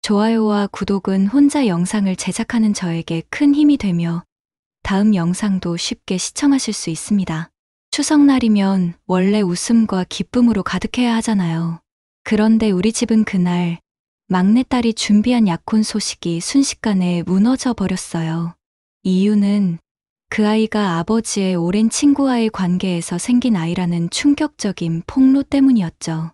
좋아요와 구독은 혼자 영상을 제작하는 저에게 큰 힘이 되며 다음 영상도 쉽게 시청하실 수 있습니다. 추석날이면 원래 웃음과 기쁨으로 가득해야 하잖아요. 그런데 우리 집은 그날 막내딸이 준비한 약혼 소식이 순식간에 무너져 버렸어요. 이유는 그 아이가 아버지의 오랜 친구와의 관계에서 생긴 아이라는 충격적인 폭로 때문이었죠.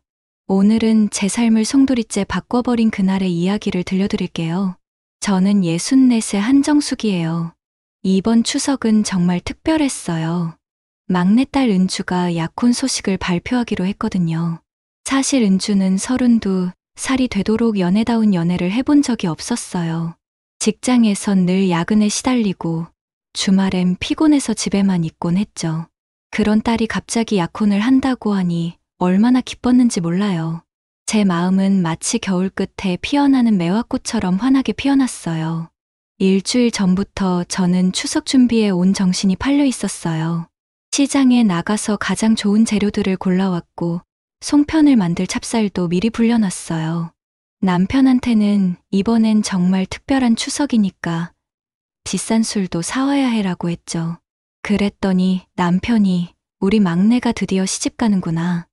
오늘은 제 삶을 송두리째 바꿔버린 그날의 이야기를 들려드릴게요. 저는 64세 한정숙이에요. 이번 추석은 정말 특별했어요. 막내딸 은주가 약혼 소식을 발표하기로 했거든요. 사실 은주는 32살이 되도록 연애다운 연애를 해본 적이 없었어요. 직장에선 늘 야근에 시달리고 주말엔 피곤해서 집에만 있곤 했죠. 그런 딸이 갑자기 약혼을 한다고 하니 얼마나 기뻤는지 몰라요. 제 마음은 마치 겨울 끝에 피어나는 매화꽃처럼 환하게 피어났어요. 일주일 전부터 저는 추석 준비에 온 정신이 팔려 있었어요. 시장에 나가서 가장 좋은 재료들을 골라왔고 송편을 만들 찹쌀도 미리 불려놨어요. 남편한테는 이번엔 정말 특별한 추석이니까 비싼 술도 사와야 해라고 했죠. 그랬더니 남편이 우리 막내가 드디어 시집 가는구나.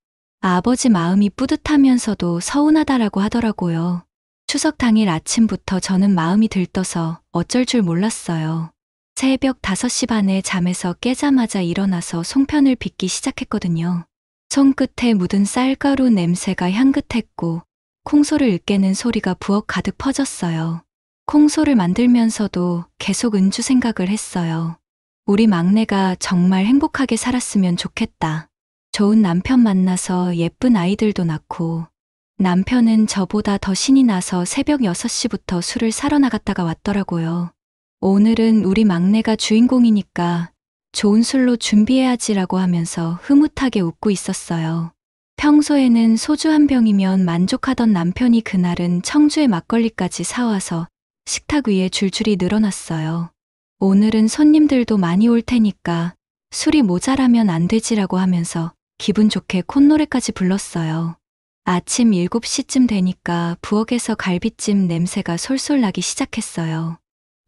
아버지 마음이 뿌듯하면서도 서운하다라고 하더라고요. 추석 당일 아침부터 저는 마음이 들떠서 어쩔 줄 몰랐어요. 새벽 5시 반에 잠에서 깨자마자 일어나서 송편을 빚기 시작했거든요. 손끝에 묻은 쌀가루 냄새가 향긋했고 콩소를 으깨는 소리가 부엌 가득 퍼졌어요. 콩소를 만들면서도 계속 은주 생각을 했어요. 우리 막내가 정말 행복하게 살았으면 좋겠다. 좋은 남편 만나서 예쁜 아이들도 낳고 남편은 저보다 더 신이 나서 새벽 6시부터 술을 사러 나갔다가 왔더라고요. 오늘은 우리 막내가 주인공이니까 좋은 술로 준비해야지라고 하면서 흐뭇하게 웃고 있었어요. 평소에는 소주 한 병이면 만족하던 남편이 그날은 청주의 막걸리까지 사와서 식탁 위에 줄줄이 늘어났어요. 오늘은 손님들도 많이 올 테니까 술이 모자라면 안 되지라고 하면서 기분 좋게 콧노래까지 불렀어요. 아침 7시쯤 되니까 부엌에서 갈비찜 냄새가 솔솔 나기 시작했어요.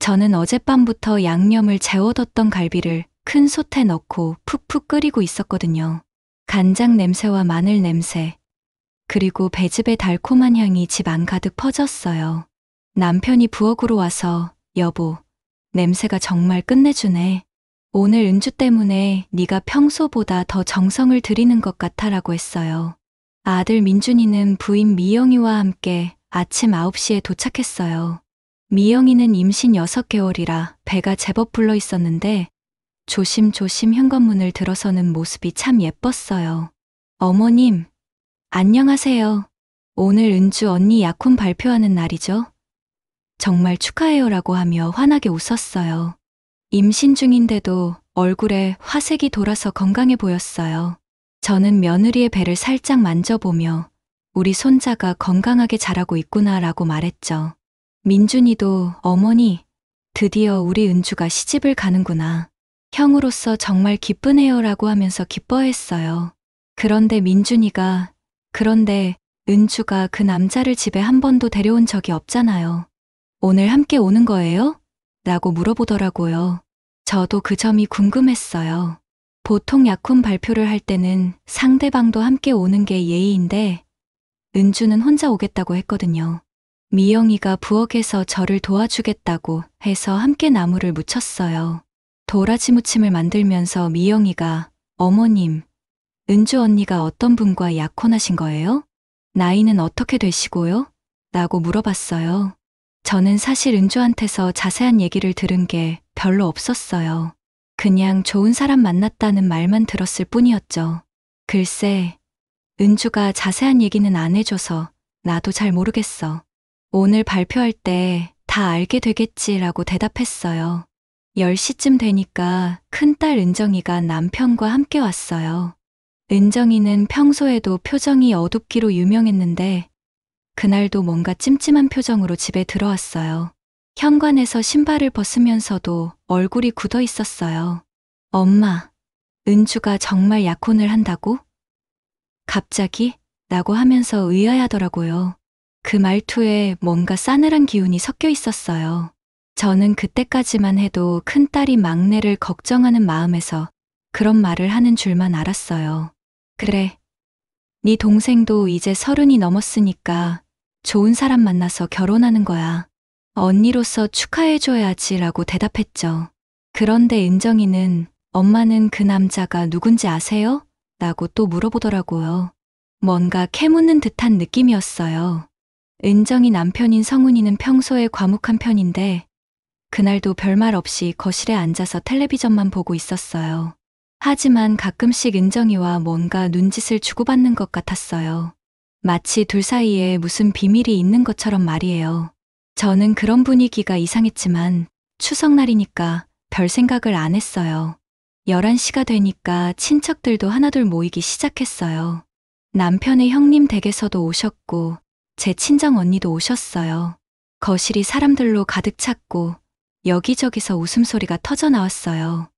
저는 어젯밤부터 양념을 재워뒀던 갈비를 큰 솥에 넣고 푹푹 끓이고 있었거든요. 간장 냄새와 마늘 냄새, 그리고 배즙의 달콤한 향이 집 안 가득 퍼졌어요. 남편이 부엌으로 와서 여보, 냄새가 정말 끝내주네. 오늘 은주 때문에 네가 평소보다 더 정성을 들이는 것 같아라고 했어요. 아들 민준이는 부인 미영이와 함께 아침 9시에 도착했어요. 미영이는 임신 6개월이라 배가 제법 불러 있었는데 조심조심 현관문을 들어서는 모습이 참 예뻤어요. 어머님, 안녕하세요. 오늘 은주 언니 약혼 발표하는 날이죠? 정말 축하해요라고 하며 환하게 웃었어요. 임신 중인데도 얼굴에 화색이 돌아서 건강해 보였어요. 저는 며느리의 배를 살짝 만져보며 우리 손자가 건강하게 자라고 있구나라고 말했죠. 민준이도 어머니, 드디어 우리 은주가 시집을 가는구나. 형으로서 정말 기쁘네요라고 하면서 기뻐했어요. 그런데 민준이가, 그런데 은주가 그 남자를 집에 한 번도 데려온 적이 없잖아요. 오늘 함께 오는 거예요? 라고 물어보더라고요. 저도 그 점이 궁금했어요. 보통 약혼 발표를 할 때는 상대방도 함께 오는 게 예의인데 은주는 혼자 오겠다고 했거든요. 미영이가 부엌에서 저를 도와주겠다고 해서 함께 나무를 묻혔어요. 도라지 무침을 만들면서 미영이가 어머님, 은주 언니가 어떤 분과 약혼하신 거예요? 나이는 어떻게 되시고요? 라고 물어봤어요. 저는 사실 은주한테서 자세한 얘기를 들은 게 별로 없었어요. 그냥 좋은 사람 만났다는 말만 들었을 뿐이었죠. 글쎄, 은주가 자세한 얘기는 안 해줘서 나도 잘 모르겠어. 오늘 발표할 때 다 알게 되겠지라고 대답했어요. 10시쯤 되니까 큰딸 은정이가 남편과 함께 왔어요. 은정이는 평소에도 표정이 어둡기로 유명했는데 그날도 뭔가 찜찜한 표정으로 집에 들어왔어요. 현관에서 신발을 벗으면서도 얼굴이 굳어 있었어요. 엄마, 은주가 정말 약혼을 한다고? 갑자기? 라고 하면서 의아해하더라고요. 그 말투에 뭔가 싸늘한 기운이 섞여 있었어요. 저는 그때까지만 해도 큰딸이 막내를 걱정하는 마음에서 그런 말을 하는 줄만 알았어요. 그래. 네 동생도 이제 30이 넘었으니까 좋은 사람 만나서 결혼하는 거야. 언니로서 축하해줘야지라고 대답했죠. 그런데 은정이는 엄마는 그 남자가 누군지 아세요? 라고 또 물어보더라고요. 뭔가 캐묻는 듯한 느낌이었어요. 은정이 남편인 성훈이는 평소에 과묵한 편인데 그날도 별말 없이 거실에 앉아서 텔레비전만 보고 있었어요. 하지만 가끔씩 은정이와 뭔가 눈짓을 주고받는 것 같았어요. 마치 둘 사이에 무슨 비밀이 있는 것처럼 말이에요. 저는 그런 분위기가 이상했지만 추석날이니까 별 생각을 안 했어요. 11시가 되니까 친척들도 하나둘 모이기 시작했어요. 남편의 형님 댁에서도 오셨고 제 친정 언니도 오셨어요. 거실이 사람들로 가득 찼고 여기저기서 웃음소리가 터져 나왔어요.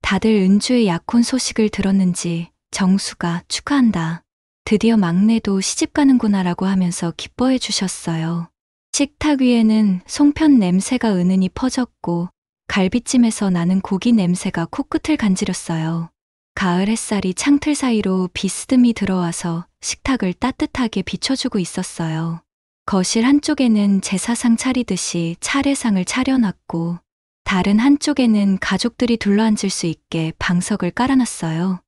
다들 은주의 약혼 소식을 들었는지 정수가 축하한다. 드디어 막내도 시집 가는구나라고 하면서 기뻐해 주셨어요. 식탁 위에는 송편 냄새가 은은히 퍼졌고 갈비찜에서 나는 고기 냄새가 코끝을 간지렸어요. 가을 햇살이 창틀 사이로 비스듬히 들어와서 식탁을 따뜻하게 비춰주고 있었어요. 거실 한쪽에는 제사상 차리듯이 차례상을 차려놨고 다른 한쪽에는 가족들이 둘러앉을 수 있게 방석을 깔아놨어요.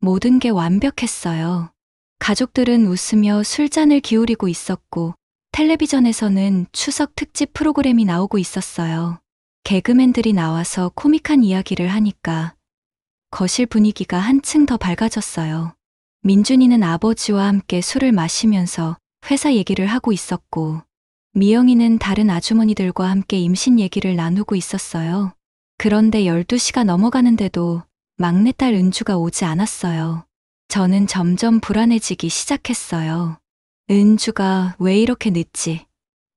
모든 게 완벽했어요. 가족들은 웃으며 술잔을 기울이고 있었고 텔레비전에서는 추석 특집 프로그램이 나오고 있었어요. 개그맨들이 나와서 코믹한 이야기를 하니까 거실 분위기가 한층 더 밝아졌어요. 민준이는 아버지와 함께 술을 마시면서 회사 얘기를 하고 있었고 미영이는 다른 아주머니들과 함께 임신 얘기를 나누고 있었어요. 그런데 12시가 넘어가는데도 막내딸 은주가 오지 않았어요. 저는 점점 불안해지기 시작했어요. 은주가 왜 이렇게 늦지?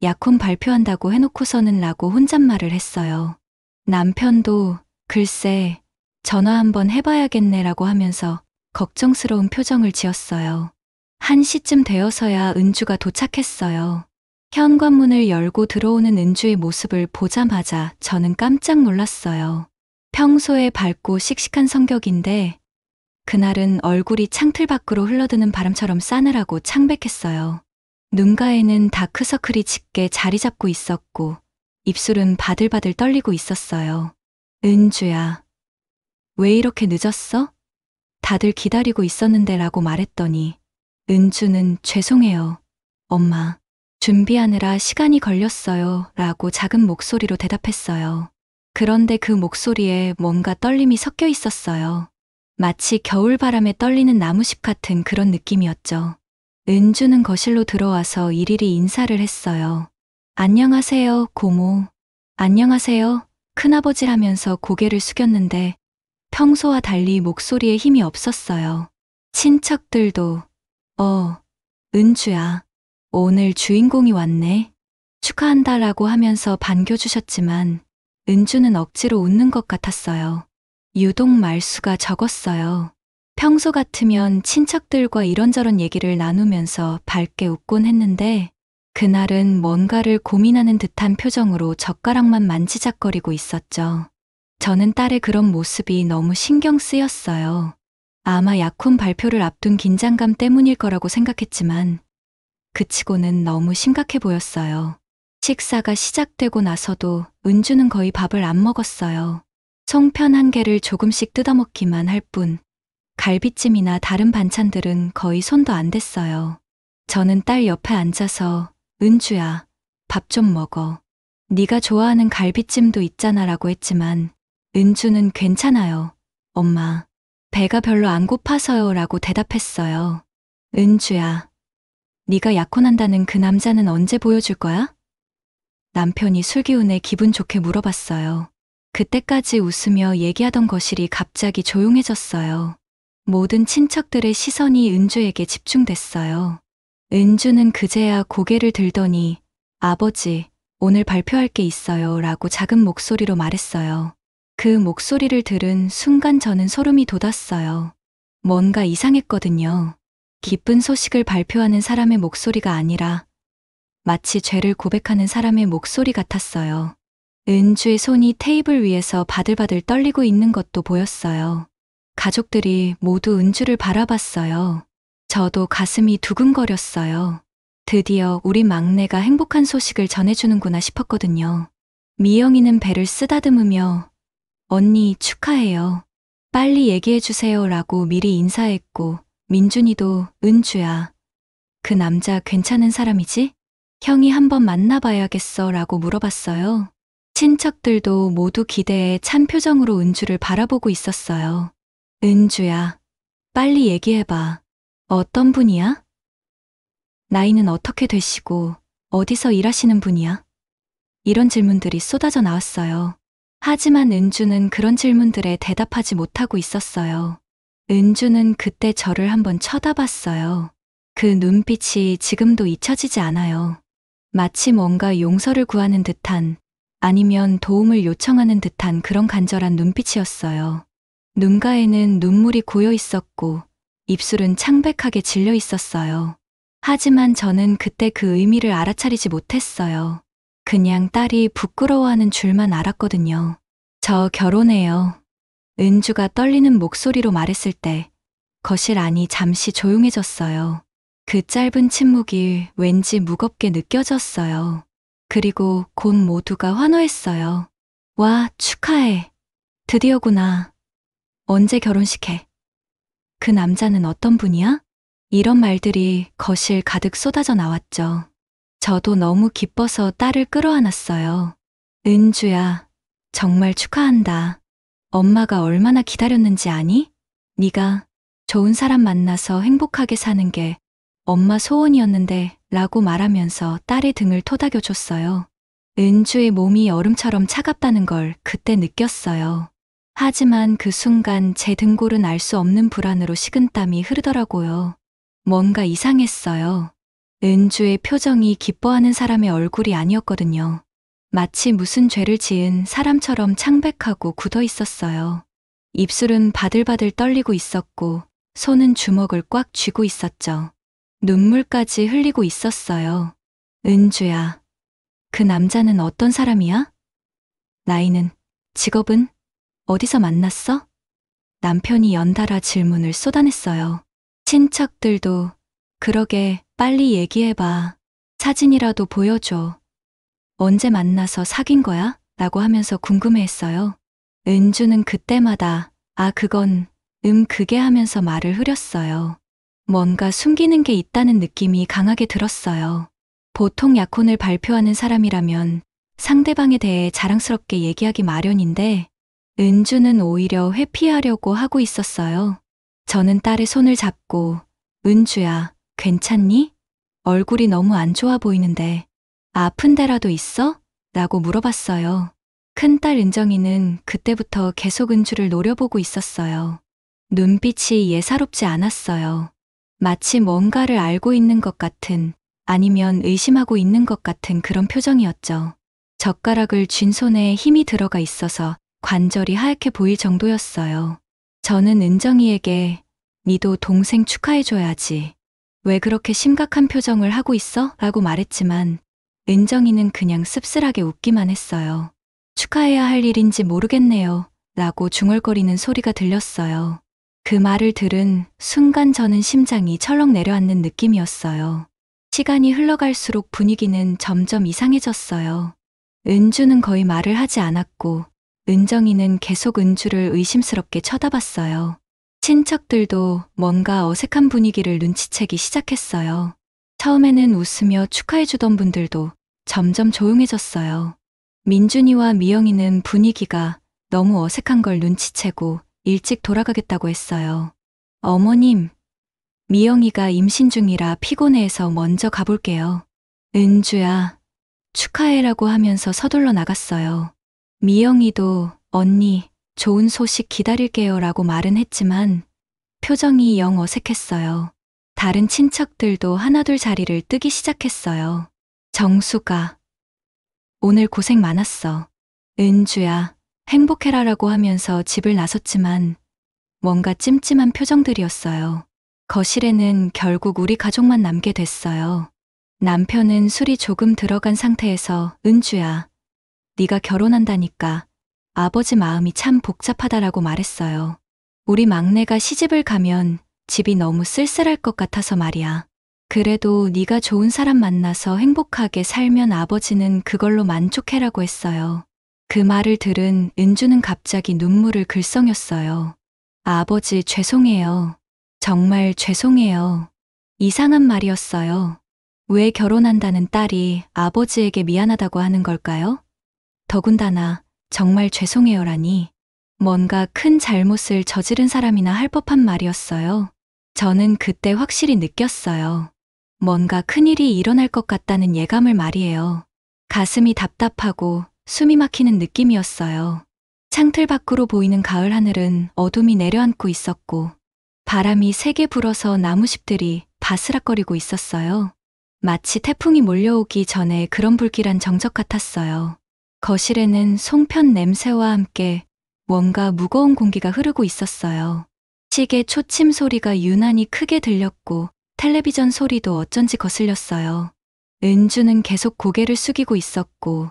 약혼 발표한다고 해놓고서는 라고 혼잣말을 했어요. 남편도 글쎄 전화 한번 해봐야겠네라고 하면서 걱정스러운 표정을 지었어요. 1시쯤 되어서야 은주가 도착했어요. 현관문을 열고 들어오는 은주의 모습을 보자마자 저는 깜짝 놀랐어요. 평소에 밝고 씩씩한 성격인데 그날은 얼굴이 창틀 밖으로 흘러드는 바람처럼 싸늘하고 창백했어요. 눈가에는 다크서클이 짙게 자리 잡고 있었고 입술은 바들바들 떨리고 있었어요. 은주야, 왜 이렇게 늦었어? 다들 기다리고 있었는데 라고 말했더니 은주는 죄송해요, 엄마. 준비하느라 시간이 걸렸어요 라고 작은 목소리로 대답했어요. 그런데 그 목소리에 뭔가 떨림이 섞여 있었어요. 마치 겨울바람에 떨리는 나무잎 같은 그런 느낌이었죠. 은주는 거실로 들어와서 일일이 인사를 했어요. 안녕하세요, 고모. 안녕하세요, 큰아버지라면서 고개를 숙였는데 평소와 달리 목소리에 힘이 없었어요. 친척들도 은주야, 오늘 주인공이 왔네. 축하한다라고 하면서 반겨주셨지만 은주는 억지로 웃는 것 같았어요. 유독 말수가 적었어요. 평소 같으면 친척들과 이런저런 얘기를 나누면서 밝게 웃곤 했는데 그날은 뭔가를 고민하는 듯한 표정으로 젓가락만 만지작거리고 있었죠. 저는 딸의 그런 모습이 너무 신경 쓰였어요. 아마 약혼 발표를 앞둔 긴장감 때문일 거라고 생각했지만 그치고는 너무 심각해 보였어요. 식사가 시작되고 나서도 은주는 거의 밥을 안 먹었어요. 송편 한 개를 조금씩 뜯어먹기만 할 뿐 갈비찜이나 다른 반찬들은 거의 손도 안 댔어요. 저는 딸 옆에 앉아서 은주야, 밥 좀 먹어. 네가 좋아하는 갈비찜도 있잖아 라고 했지만 은주는 괜찮아요, 엄마. 배가 별로 안 고파서요 라고 대답했어요. 은주야, 네가 약혼한다는 그 남자는 언제 보여줄 거야? 남편이 술기운에 기분 좋게 물어봤어요. 그때까지 웃으며 얘기하던 거실이 갑자기 조용해졌어요. 모든 친척들의 시선이 은주에게 집중됐어요. 은주는 그제야 고개를 들더니 아버지, 오늘 발표할 게 있어요 라고 작은 목소리로 말했어요. 그 목소리를 들은 순간 저는 소름이 돋았어요. 뭔가 이상했거든요. 기쁜 소식을 발표하는 사람의 목소리가 아니라 마치 죄를 고백하는 사람의 목소리 같았어요. 은주의 손이 테이블 위에서 바들바들 떨리고 있는 것도 보였어요. 가족들이 모두 은주를 바라봤어요. 저도 가슴이 두근거렸어요. 드디어 우리 막내가 행복한 소식을 전해주는구나 싶었거든요. 미영이는 배를 쓰다듬으며 언니 축하해요. 빨리 얘기해주세요 라고 미리 인사했고 민준이도 은주야. 그 남자 괜찮은 사람이지? 형이 한번 만나봐야겠어 라고 물어봤어요. 친척들도 모두 기대에 찬 표정으로 은주를 바라보고 있었어요. 은주야, 빨리 얘기해봐. 어떤 분이야? 나이는 어떻게 되시고 어디서 일하시는 분이야? 이런 질문들이 쏟아져 나왔어요. 하지만 은주는 그런 질문들에 대답하지 못하고 있었어요. 은주는 그때 저를 한번 쳐다봤어요. 그 눈빛이 지금도 잊혀지지 않아요. 마치 뭔가 용서를 구하는 듯한 아니면 도움을 요청하는 듯한 그런 간절한 눈빛이었어요. 눈가에는 눈물이 고여 있었고 입술은 창백하게 질려 있었어요. 하지만 저는 그때 그 의미를 알아차리지 못했어요. 그냥 딸이 부끄러워하는 줄만 알았거든요. 저 결혼해요. 은주가 떨리는 목소리로 말했을 때 거실 안이 잠시 조용해졌어요. 그 짧은 침묵이 왠지 무겁게 느껴졌어요. 그리고 곧 모두가 환호했어요. 와, 축하해. 드디어구나. 언제 결혼식해? 그 남자는 어떤 분이야? 이런 말들이 거실 가득 쏟아져 나왔죠. 저도 너무 기뻐서 딸을 끌어안았어요. 은주야, 정말 축하한다. 엄마가 얼마나 기다렸는지 아니? 네가 좋은 사람 만나서 행복하게 사는 게 엄마 소원이었는데 라고 말하면서 딸의 등을 토닥여줬어요. 은주의 몸이 얼음처럼 차갑다는 걸 그때 느꼈어요. 하지만 그 순간 제 등골은 알 수 없는 불안으로 식은땀이 흐르더라고요. 뭔가 이상했어요. 은주의 표정이 기뻐하는 사람의 얼굴이 아니었거든요. 마치 무슨 죄를 지은 사람처럼 창백하고 굳어 있었어요. 입술은 바들바들 떨리고 있었고 손은 주먹을 꽉 쥐고 있었죠. 눈물까지 흘리고 있었어요. 은주야, 그 남자는 어떤 사람이야? 나이는? 직업은? 어디서 만났어? 남편이 연달아 질문을 쏟아냈어요. 친척들도 그러게 빨리 얘기해봐. 사진이라도 보여줘. 언제 만나서 사귄 거야? 라고 하면서 궁금해했어요. 은주는 그때마다 그건 그게 하면서 말을 흐렸어요. 뭔가 숨기는 게 있다는 느낌이 강하게 들었어요. 보통 약혼을 발표하는 사람이라면 상대방에 대해 자랑스럽게 얘기하기 마련인데 은주는 오히려 회피하려고 하고 있었어요. 저는 딸의 손을 잡고 은주야, 괜찮니? 얼굴이 너무 안 좋아 보이는데 아픈 데라도 있어? 라고 물어봤어요. 큰딸 은정이는 그때부터 계속 은주를 노려보고 있었어요. 눈빛이 예사롭지 않았어요. 마치 뭔가를 알고 있는 것 같은 아니면 의심하고 있는 것 같은 그런 표정이었죠. 젓가락을 쥔 손에 힘이 들어가 있어서 관절이 하얗게 보일 정도였어요. 저는 은정이에게 니도 동생 축하해줘야지. 왜 그렇게 심각한 표정을 하고 있어? 라고 말했지만 은정이는 그냥 씁쓸하게 웃기만 했어요. 축하해야 할 일인지 모르겠네요. 라고 중얼거리는 소리가 들렸어요. 그 말을 들은 순간 저는 심장이 철렁 내려앉는 느낌이었어요. 시간이 흘러갈수록 분위기는 점점 이상해졌어요. 은주는 거의 말을 하지 않았고 은정이는 계속 은주를 의심스럽게 쳐다봤어요. 친척들도 뭔가 어색한 분위기를 눈치채기 시작했어요. 처음에는 웃으며 축하해주던 분들도 점점 조용해졌어요. 민준이와 미영이는 분위기가 너무 어색한 걸 눈치채고 일찍 돌아가겠다고 했어요. 어머님, 미영이가 임신 중이라 피곤해해서 먼저 가볼게요. 은주야, 축하해라고 하면서 서둘러 나갔어요. 미영이도 언니, 좋은 소식 기다릴게요 라고 말은 했지만 표정이 영 어색했어요. 다른 친척들도 하나둘 자리를 뜨기 시작했어요. 정수가, 오늘 고생 많았어. 은주야, 행복해라라고 하면서 집을 나섰지만 뭔가 찜찜한 표정들이었어요. 거실에는 결국 우리 가족만 남게 됐어요. 남편은 술이 조금 들어간 상태에서 은주야, 네가 결혼한다니까 아버지 마음이 참 복잡하다라고 말했어요. 우리 막내가 시집을 가면 집이 너무 쓸쓸할 것 같아서 말이야. 그래도 네가 좋은 사람 만나서 행복하게 살면 아버지는 그걸로 만족해라고 했어요. 그 말을 들은 은주는 갑자기 눈물을 글썽였어요. 아버지 죄송해요. 정말 죄송해요. 이상한 말이었어요. 왜 결혼한다는 딸이 아버지에게 미안하다고 하는 걸까요? 더군다나 정말 죄송해요라니 뭔가 큰 잘못을 저지른 사람이나 할 법한 말이었어요. 저는 그때 확실히 느꼈어요. 뭔가 큰일이 일어날 것 같다는 예감을 말이에요. 가슴이 답답하고 숨이 막히는 느낌이었어요. 창틀 밖으로 보이는 가을 하늘은 어둠이 내려앉고 있었고 바람이 세게 불어서 나무잎들이 바스락거리고 있었어요. 마치 태풍이 몰려오기 전에 그런 불길한 정적 같았어요. 거실에는 송편 냄새와 함께 뭔가 무거운 공기가 흐르고 있었어요. 시계 초침 소리가 유난히 크게 들렸고 텔레비전 소리도 어쩐지 거슬렸어요. 은주는 계속 고개를 숙이고 있었고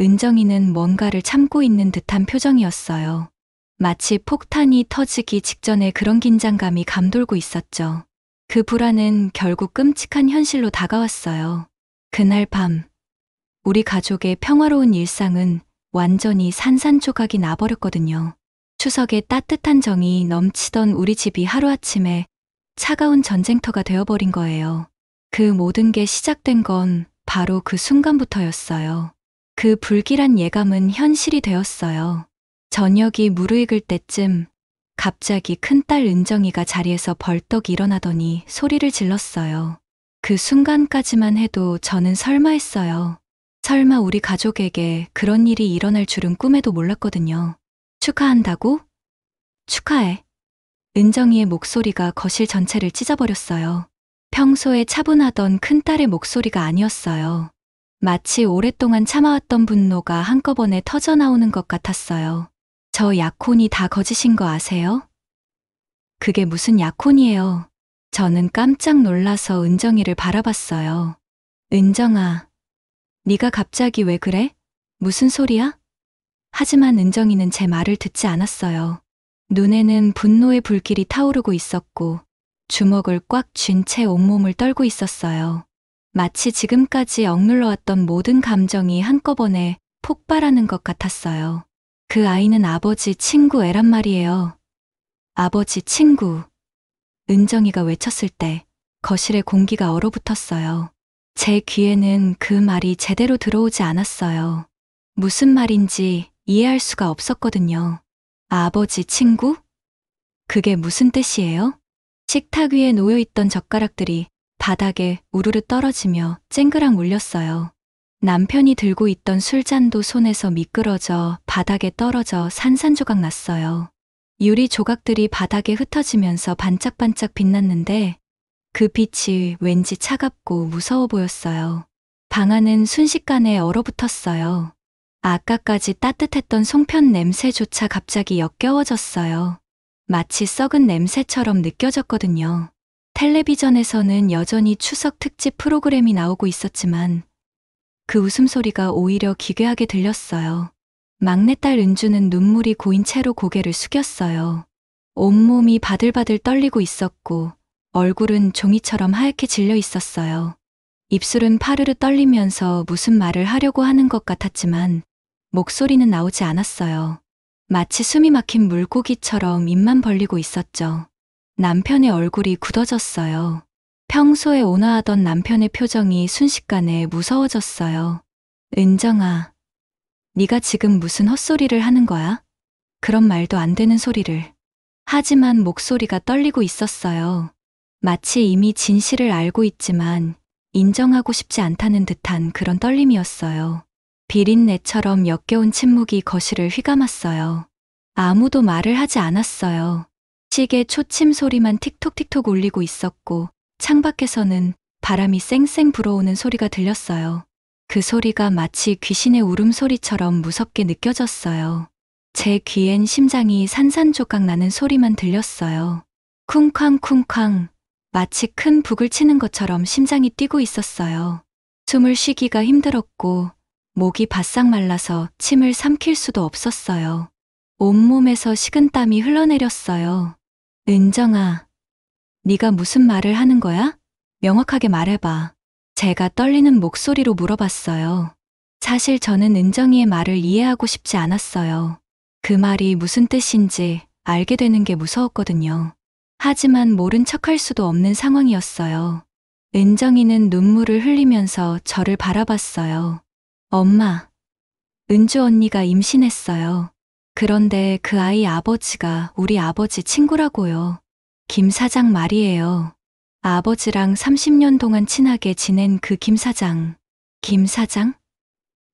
은정이는 뭔가를 참고 있는 듯한 표정이었어요. 마치 폭탄이 터지기 직전에 그런 긴장감이 감돌고 있었죠. 그 불안은 결국 끔찍한 현실로 다가왔어요. 그날 밤, 우리 가족의 평화로운 일상은 완전히 산산조각이 나버렸거든요. 추석에 따뜻한 정이 넘치던 우리 집이 하루아침에 차가운 전쟁터가 되어버린 거예요. 그 모든 게 시작된 건 바로 그 순간부터였어요. 그 불길한 예감은 현실이 되었어요. 저녁이 무르익을 때쯤 갑자기 큰딸 은정이가 자리에서 벌떡 일어나더니 소리를 질렀어요. 그 순간까지만 해도 저는 설마 했어요. 설마 우리 가족에게 그런 일이 일어날 줄은 꿈에도 몰랐거든요. 축하한다고? 축하해. 은정이의 목소리가 거실 전체를 찢어버렸어요. 평소에 차분하던 큰딸의 목소리가 아니었어요. 마치 오랫동안 참아왔던 분노가 한꺼번에 터져나오는 것 같았어요. 저 약혼이 다 거짓인 거 아세요? 그게 무슨 약혼이에요? 저는 깜짝 놀라서 은정이를 바라봤어요. 은정아, 네가 갑자기 왜 그래? 무슨 소리야? 하지만 은정이는 제 말을 듣지 않았어요. 눈에는 분노의 불길이 타오르고 있었고 주먹을 꽉 쥔 채 온몸을 떨고 있었어요. 마치 지금까지 억눌러왔던 모든 감정이 한꺼번에 폭발하는 것 같았어요. 그 아이는 아버지 친구 애란 말이에요. 아버지 친구. 은정이가 외쳤을 때 거실에 공기가 얼어붙었어요. 제 귀에는 그 말이 제대로 들어오지 않았어요. 무슨 말인지 이해할 수가 없었거든요. 아버지 친구? 그게 무슨 뜻이에요? 식탁 위에 놓여있던 젓가락들이 바닥에 우르르 떨어지며 쨍그랑 울렸어요. 남편이 들고 있던 술잔도 손에서 미끄러져 바닥에 떨어져 산산조각 났어요. 유리 조각들이 바닥에 흩어지면서 반짝반짝 빛났는데 그 빛이 왠지 차갑고 무서워 보였어요. 방 안은 순식간에 얼어붙었어요. 아까까지 따뜻했던 송편 냄새조차 갑자기 역겨워졌어요. 마치 썩은 냄새처럼 느껴졌거든요. 텔레비전에서는 여전히 추석 특집 프로그램이 나오고 있었지만 그 웃음소리가 오히려 기괴하게 들렸어요. 막내딸 은주는 눈물이 고인 채로 고개를 숙였어요. 온몸이 바들바들 떨리고 있었고 얼굴은 종이처럼 하얗게 질려 있었어요. 입술은 파르르 떨리면서 무슨 말을 하려고 하는 것 같았지만 목소리는 나오지 않았어요. 마치 숨이 막힌 물고기처럼 입만 벌리고 있었죠. 남편의 얼굴이 굳어졌어요. 평소에 온화하던 남편의 표정이 순식간에 무서워졌어요. 은정아, 네가 지금 무슨 헛소리를 하는 거야? 그런 말도 안 되는 소리를. 하지만 목소리가 떨리고 있었어요. 마치 이미 진실을 알고 있지만 인정하고 싶지 않다는 듯한 그런 떨림이었어요. 비린내처럼 역겨운 침묵이 거실을 휘감았어요. 아무도 말을 하지 않았어요. 시계 초침 소리만 틱톡틱톡 울리고 있었고 창밖에서는 바람이 쌩쌩 불어오는 소리가 들렸어요. 그 소리가 마치 귀신의 울음소리처럼 무섭게 느껴졌어요. 제 귀엔 심장이 산산조각 나는 소리만 들렸어요. 쿵쾅쿵쾅, 마치 큰 북을 치는 것처럼 심장이 뛰고 있었어요. 숨을 쉬기가 힘들었고 목이 바싹 말라서 침을 삼킬 수도 없었어요. 온몸에서 식은땀이 흘러내렸어요. 은정아, 네가 무슨 말을 하는 거야? 명확하게 말해봐. 제가 떨리는 목소리로 물어봤어요. 사실 저는 은정이의 말을 이해하고 싶지 않았어요. 그 말이 무슨 뜻인지 알게 되는 게 무서웠거든요. 하지만 모른 척할 수도 없는 상황이었어요. 은정이는 눈물을 흘리면서 저를 바라봤어요. 엄마, 은주 언니가 임신했어요. 그런데 그 아이 아버지가 우리 아버지 친구라고요. 김 사장 말이에요. 아버지랑 30년 동안 친하게 지낸 그 김 사장. 김 사장?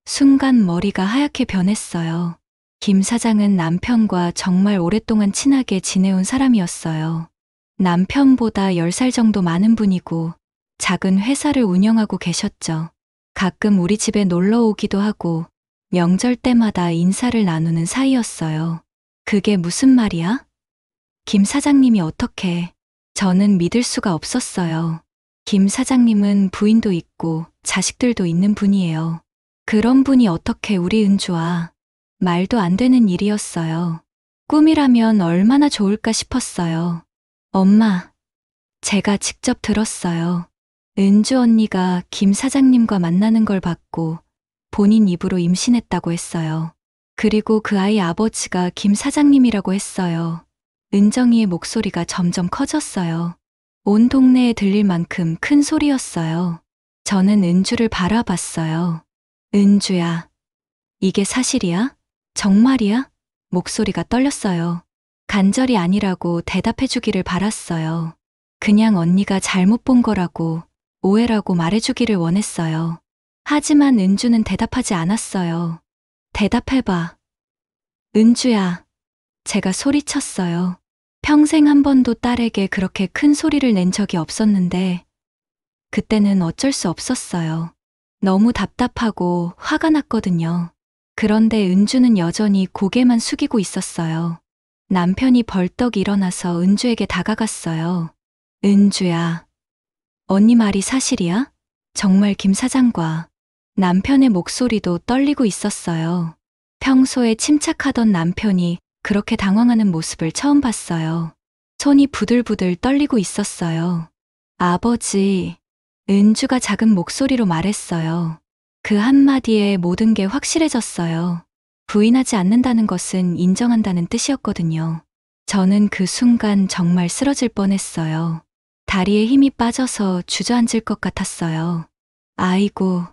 순간 머리가 하얗게 변했어요. 김 사장은 남편과 정말 오랫동안 친하게 지내온 사람이었어요. 남편보다 10살 정도 많은 분이고 작은 회사를 운영하고 계셨죠. 가끔 우리 집에 놀러 오기도 하고 명절 때마다 인사를 나누는 사이였어요. 그게 무슨 말이야? 김 사장님이 어떻게? 저는 믿을 수가 없었어요. 김 사장님은 부인도 있고 자식들도 있는 분이에요. 그런 분이 어떻게 우리 은주와. 말도 안 되는 일이었어요. 꿈이라면 얼마나 좋을까 싶었어요. 엄마, 제가 직접 들었어요. 은주 언니가 김 사장님과 만나는 걸 봤고 본인 입으로 임신했다고 했어요. 그리고 그 아이 아버지가 김 사장님이라고 했어요. 은정이의 목소리가 점점 커졌어요. 온 동네에 들릴 만큼 큰 소리였어요. 저는 은주를 바라봤어요. 은주야, 이게 사실이야? 정말이야? 목소리가 떨렸어요. 간절이 아니라고 대답해주기를 바랐어요. 그냥 언니가 잘못 본 거라고, 오해라고 말해주기를 원했어요. 하지만 은주는 대답하지 않았어요. 대답해봐. 은주야. 제가 소리쳤어요. 평생 한 번도 딸에게 그렇게 큰 소리를 낸 적이 없었는데, 그때는 어쩔 수 없었어요. 너무 답답하고 화가 났거든요. 그런데 은주는 여전히 고개만 숙이고 있었어요. 남편이 벌떡 일어나서 은주에게 다가갔어요. 은주야, 언니 말이 사실이야? 정말 김 사장과. 남편의 목소리도 떨리고 있었어요. 평소에 침착하던 남편이 그렇게 당황하는 모습을 처음 봤어요. 손이 부들부들 떨리고 있었어요. 아버지, 은주가 작은 목소리로 말했어요. 그 한마디에 모든 게 확실해졌어요. 부인하지 않는다는 것은 인정한다는 뜻이었거든요. 저는 그 순간 정말 쓰러질 뻔했어요. 다리에 힘이 빠져서 주저앉을 것 같았어요. 아이고,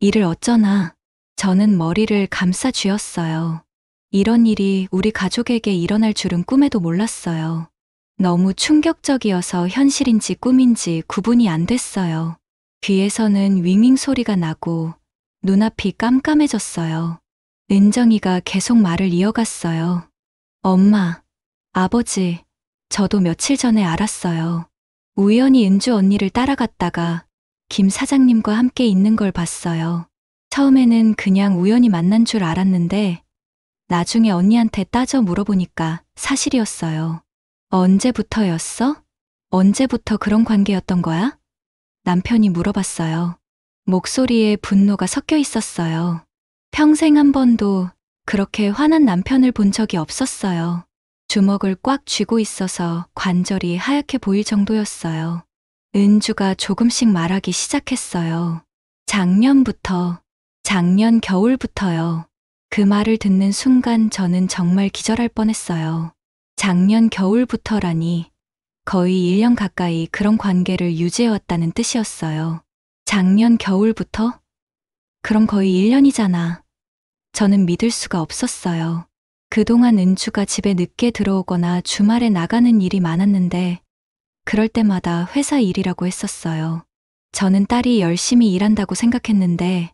이를 어쩌나. 저는 머리를 감싸 쥐었어요. 이런 일이 우리 가족에게 일어날 줄은 꿈에도 몰랐어요. 너무 충격적이어서 현실인지 꿈인지 구분이 안 됐어요. 귀에서는 윙윙 소리가 나고 눈앞이 깜깜해졌어요. 은정이가 계속 말을 이어갔어요. 엄마, 아버지, 저도 며칠 전에 알았어요. 우연히 은주 언니를 따라갔다가 김 사장님과 함께 있는 걸 봤어요. 처음에는 그냥 우연히 만난 줄 알았는데 나중에 언니한테 따져 물어보니까 사실이었어요. 언제부터였어? 언제부터 그런 관계였던 거야? 남편이 물어봤어요. 목소리에 분노가 섞여 있었어요. 평생 한 번도 그렇게 화난 남편을 본 적이 없었어요. 주먹을 꽉 쥐고 있어서 관절이 하얗게 보일 정도였어요. 은주가 조금씩 말하기 시작했어요. 작년 겨울부터요. 그 말을 듣는 순간 저는 정말 기절할 뻔했어요. 작년 겨울부터라니 거의 1년 가까이 그런 관계를 유지해왔다는 뜻이었어요. 작년 겨울부터? 그럼 거의 1년이잖아. 저는 믿을 수가 없었어요. 그동안 은주가 집에 늦게 들어오거나 주말에 나가는 일이 많았는데 그럴 때마다 회사 일이라고 했었어요. 저는 딸이 열심히 일한다고 생각했는데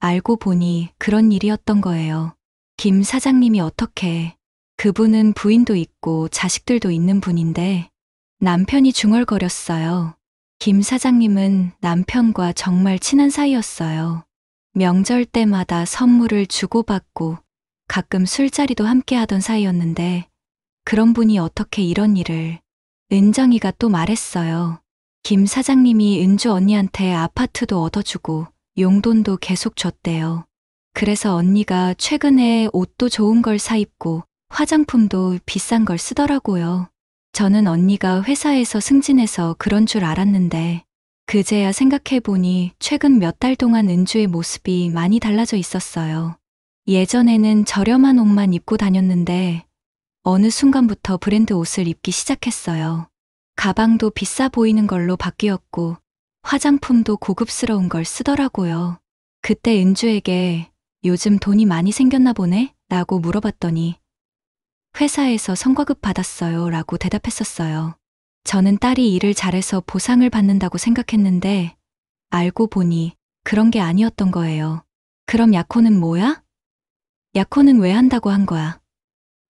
알고 보니 그런 일이었던 거예요. 김 사장님이 어떻게, 그분은 부인도 있고 자식들도 있는 분인데 남편이 중얼거렸어요. 김 사장님은 남편과 정말 친한 사이였어요. 명절 때마다 선물을 주고받고 가끔 술자리도 함께 하던 사이였는데 그런 분이 어떻게 이런 일을. 은정이가 또 말했어요. 김 사장님이 은주 언니한테 아파트도 얻어주고 용돈도 계속 줬대요. 그래서 언니가 최근에 옷도 좋은 걸 사 입고 화장품도 비싼 걸 쓰더라고요. 저는 언니가 회사에서 승진해서 그런 줄 알았는데 그제야 생각해보니 최근 몇 달 동안 은주의 모습이 많이 달라져 있었어요. 예전에는 저렴한 옷만 입고 다녔는데 어느 순간부터 브랜드 옷을 입기 시작했어요. 가방도 비싸 보이는 걸로 바뀌었고 화장품도 고급스러운 걸 쓰더라고요. 그때 은주에게 요즘 돈이 많이 생겼나 보네? 라고 물어봤더니 회사에서 성과급 받았어요 라고 대답했었어요. 저는 딸이 일을 잘해서 보상을 받는다고 생각했는데 알고 보니 그런 게 아니었던 거예요. 그럼 약혼은 뭐야? 약혼은 왜 한다고 한 거야?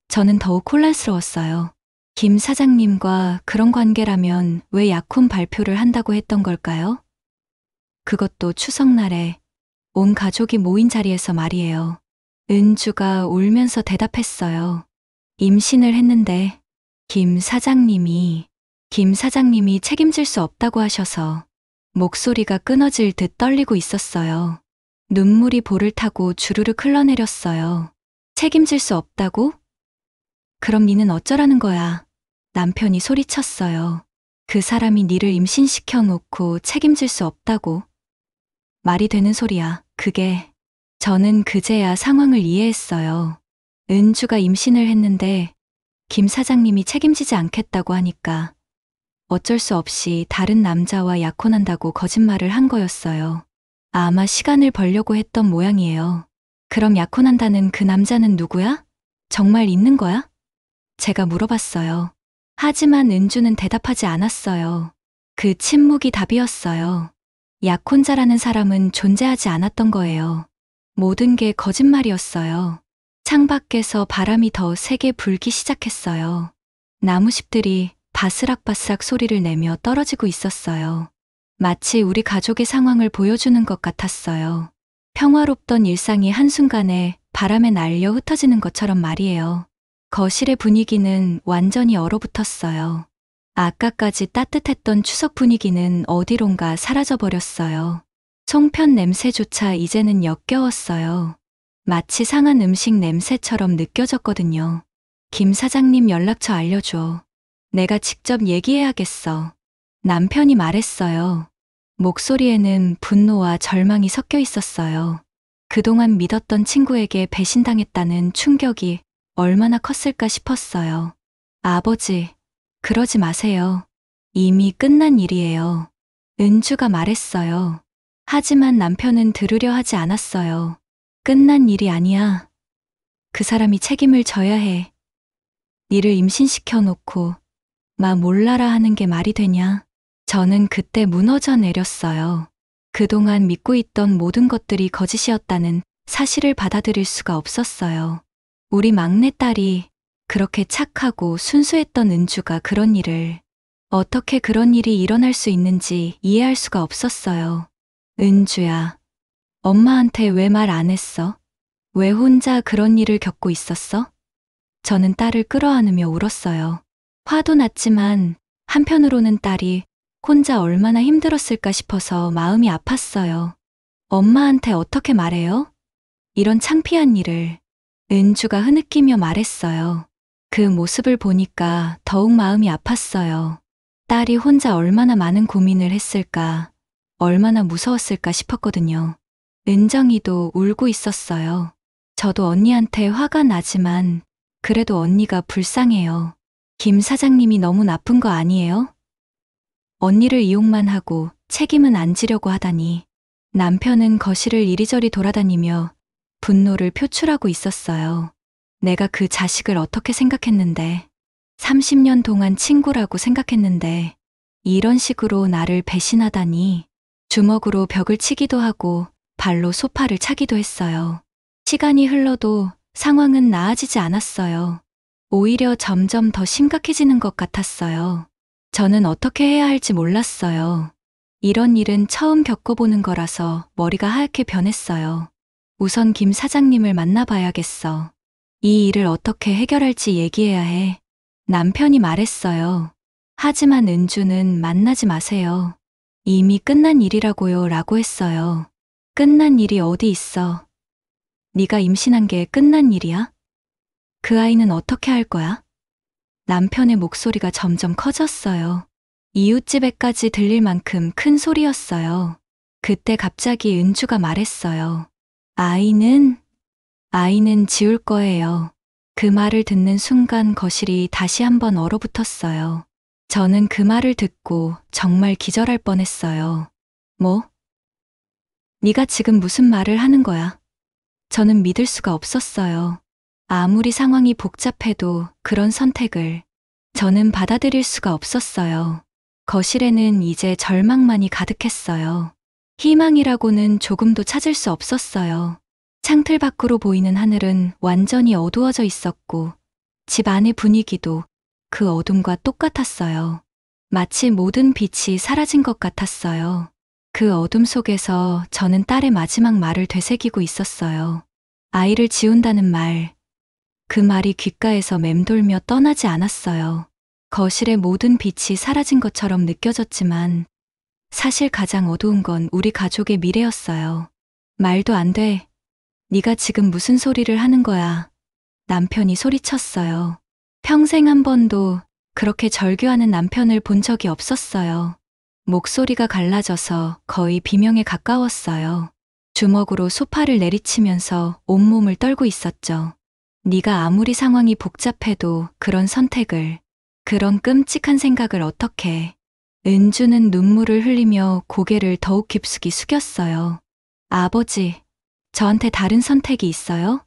저는 더욱 혼란스러웠어요. 김 사장님과 그런 관계라면 왜 약혼 발표를 한다고 했던 걸까요? 그것도 추석날에 온 가족이 모인 자리에서 말이에요. 은주가 울면서 대답했어요. 임신을 했는데 김 사장님이 책임질 수 없다고 하셔서 목소리가 끊어질 듯 떨리고 있었어요. 눈물이 볼을 타고 주르륵 흘러내렸어요. 책임질 수 없다고? 그럼 니는 어쩌라는 거야? 남편이 소리쳤어요. 그 사람이 니를 임신시켜 놓고 책임질 수 없다고? 말이 되는 소리야, 그게. 저는 그제야 상황을 이해했어요. 은주가 임신을 했는데 김 사장님이 책임지지 않겠다고 하니까 어쩔 수 없이 다른 남자와 약혼한다고 거짓말을 한 거였어요. 아마 시간을 벌려고 했던 모양이에요. 그럼 약혼한다는 그 남자는 누구야? 정말 있는 거야? 제가 물어봤어요. 하지만 은주는 대답하지 않았어요. 그 침묵이 답이었어요. 약혼자라는 사람은 존재하지 않았던 거예요. 모든 게 거짓말이었어요. 창밖에서 바람이 더 세게 불기 시작했어요. 나무잎들이 바스락바스락 소리를 내며 떨어지고 있었어요. 마치 우리 가족의 상황을 보여주는 것 같았어요. 평화롭던 일상이 한순간에 바람에 날려 흩어지는 것처럼 말이에요. 거실의 분위기는 완전히 얼어붙었어요. 아까까지 따뜻했던 추석 분위기는 어디론가 사라져버렸어요. 송편 냄새조차 이제는 역겨웠어요. 마치 상한 음식 냄새처럼 느껴졌거든요. 김 사장님 연락처 알려줘. 내가 직접 얘기해야겠어. 남편이 말했어요. 목소리에는 분노와 절망이 섞여 있었어요. 그동안 믿었던 친구에게 배신당했다는 충격이 얼마나 컸을까 싶었어요. 아버지, 그러지 마세요. 이미 끝난 일이에요. 은주가 말했어요. 하지만 남편은 들으려 하지 않았어요. 끝난 일이 아니야. 그 사람이 책임을 져야 해. 니를 임신시켜 놓고 마 몰라라 하는 게 말이 되냐? 저는 그때 무너져 내렸어요. 그동안 믿고 있던 모든 것들이 거짓이었다는 사실을 받아들일 수가 없었어요. 우리 막내딸이 그렇게 착하고 순수했던 은주가 그런 일을, 어떻게 그런 일이 일어날 수 있는지 이해할 수가 없었어요. 은주야, 엄마한테 왜 말 안 했어? 왜 혼자 그런 일을 겪고 있었어? 저는 딸을 끌어안으며 울었어요. 화도 났지만 한편으로는 딸이 혼자 얼마나 힘들었을까 싶어서 마음이 아팠어요. 엄마한테 어떻게 말해요? 이런 창피한 일을. 은주가 흐느끼며 말했어요. 그 모습을 보니까 더욱 마음이 아팠어요. 딸이 혼자 얼마나 많은 고민을 했을까, 얼마나 무서웠을까 싶었거든요. 은정이도 울고 있었어요. 저도 언니한테 화가 나지만 그래도 언니가 불쌍해요. 김 사장님이 너무 나쁜 거 아니에요? 언니를 이용만 하고 책임은 안 지려고 하다니. 남편은 거실을 이리저리 돌아다니며 분노를 표출하고 있었어요. 내가 그 자식을 어떻게 생각했는데, 30년 동안 친구라고 생각했는데 이런 식으로 나를 배신하다니. 주먹으로 벽을 치기도 하고 발로 소파를 차기도 했어요. 시간이 흘러도 상황은 나아지지 않았어요. 오히려 점점 더 심각해지는 것 같았어요. 저는 어떻게 해야 할지 몰랐어요. 이런 일은 처음 겪어보는 거라서 머리가 하얗게 변했어요. 우선 김 사장님을 만나봐야겠어. 이 일을 어떻게 해결할지 얘기해야 해. 남편이 말했어요. 하지만 은주는 만나지 마세요. 이미 끝난 일이라고요 라고 했어요. 끝난 일이 어디 있어. 네가 임신한 게 끝난 일이야? 그 아이는 어떻게 할 거야? 남편의 목소리가 점점 커졌어요. 이웃집에까지 들릴 만큼 큰 소리였어요. 그때 갑자기 은주가 말했어요. 아이는 지울 거예요. 그 말을 듣는 순간 거실이 다시 한번 얼어붙었어요. 저는 그 말을 듣고 정말 기절할 뻔했어요. 뭐? 네가 지금 무슨 말을 하는 거야? 저는 믿을 수가 없었어요. 아무리 상황이 복잡해도 그런 선택을 저는 받아들일 수가 없었어요. 거실에는 이제 절망만이 가득했어요. 희망이라고는 조금도 찾을 수 없었어요. 창틀 밖으로 보이는 하늘은 완전히 어두워져 있었고 집 안의 분위기도 그 어둠과 똑같았어요. 마치 모든 빛이 사라진 것 같았어요. 그 어둠 속에서 저는 딸의 마지막 말을 되새기고 있었어요. 아이를 지운다는 말, 그 말이 귓가에서 맴돌며 떠나지 않았어요. 거실의 모든 빛이 사라진 것처럼 느껴졌지만 사실 가장 어두운 건 우리 가족의 미래였어요. 말도 안 돼. 네가 지금 무슨 소리를 하는 거야. 남편이 소리쳤어요. 평생 한 번도 그렇게 절규하는 남편을 본 적이 없었어요. 목소리가 갈라져서 거의 비명에 가까웠어요. 주먹으로 소파를 내리치면서 온몸을 떨고 있었죠. 네가 아무리 상황이 복잡해도 그런 선택을, 그런 끔찍한 생각을 어떻게. 은주는 눈물을 흘리며 고개를 더욱 깊숙이 숙였어요. 아버지, 저한테 다른 선택이 있어요?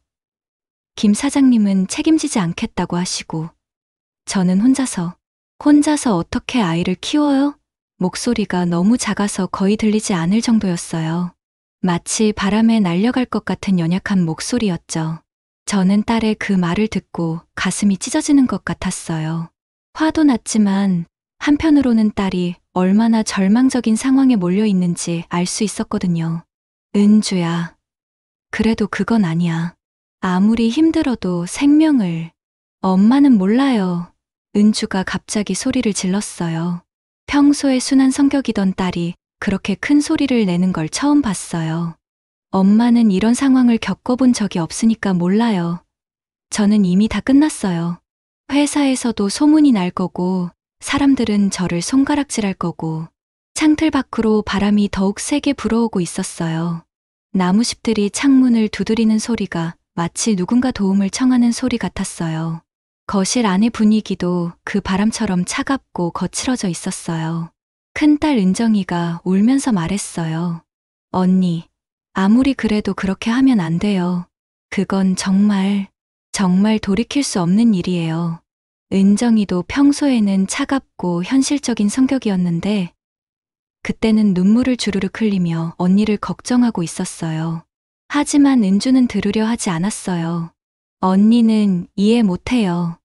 김 사장님은 책임지지 않겠다고 하시고 저는 혼자서 어떻게 아이를 키워요? 목소리가 너무 작아서 거의 들리지 않을 정도였어요. 마치 바람에 날려갈 것 같은 연약한 목소리였죠. 저는 딸의 그 말을 듣고 가슴이 찢어지는 것 같았어요. 화도 났지만 한편으로는 딸이 얼마나 절망적인 상황에 몰려 있는지 알 수 있었거든요. 은주야, 그래도 그건 아니야. 아무리 힘들어도 생명을. 엄마는 몰라요. 은주가 갑자기 소리를 질렀어요. 평소에 순한 성격이던 딸이 그렇게 큰 소리를 내는 걸 처음 봤어요. 엄마는 이런 상황을 겪어본 적이 없으니까 몰라요. 저는 이미 다 끝났어요. 회사에서도 소문이 날 거고, 사람들은 저를 손가락질할 거고, 창틀 밖으로 바람이 더욱 세게 불어오고 있었어요. 나무숲들이 창문을 두드리는 소리가 마치 누군가 도움을 청하는 소리 같았어요. 거실 안의 분위기도 그 바람처럼 차갑고 거칠어져 있었어요. 큰딸 은정이가 울면서 말했어요. 언니, 아무리 그래도 그렇게 하면 안 돼요. 그건 정말 돌이킬 수 없는 일이에요. 은정이도 평소에는 차갑고 현실적인 성격이었는데 그때는 눈물을 주르륵 흘리며 언니를 걱정하고 있었어요. 하지만 은주는 들으려 하지 않았어요. 언니는 이해 못해요.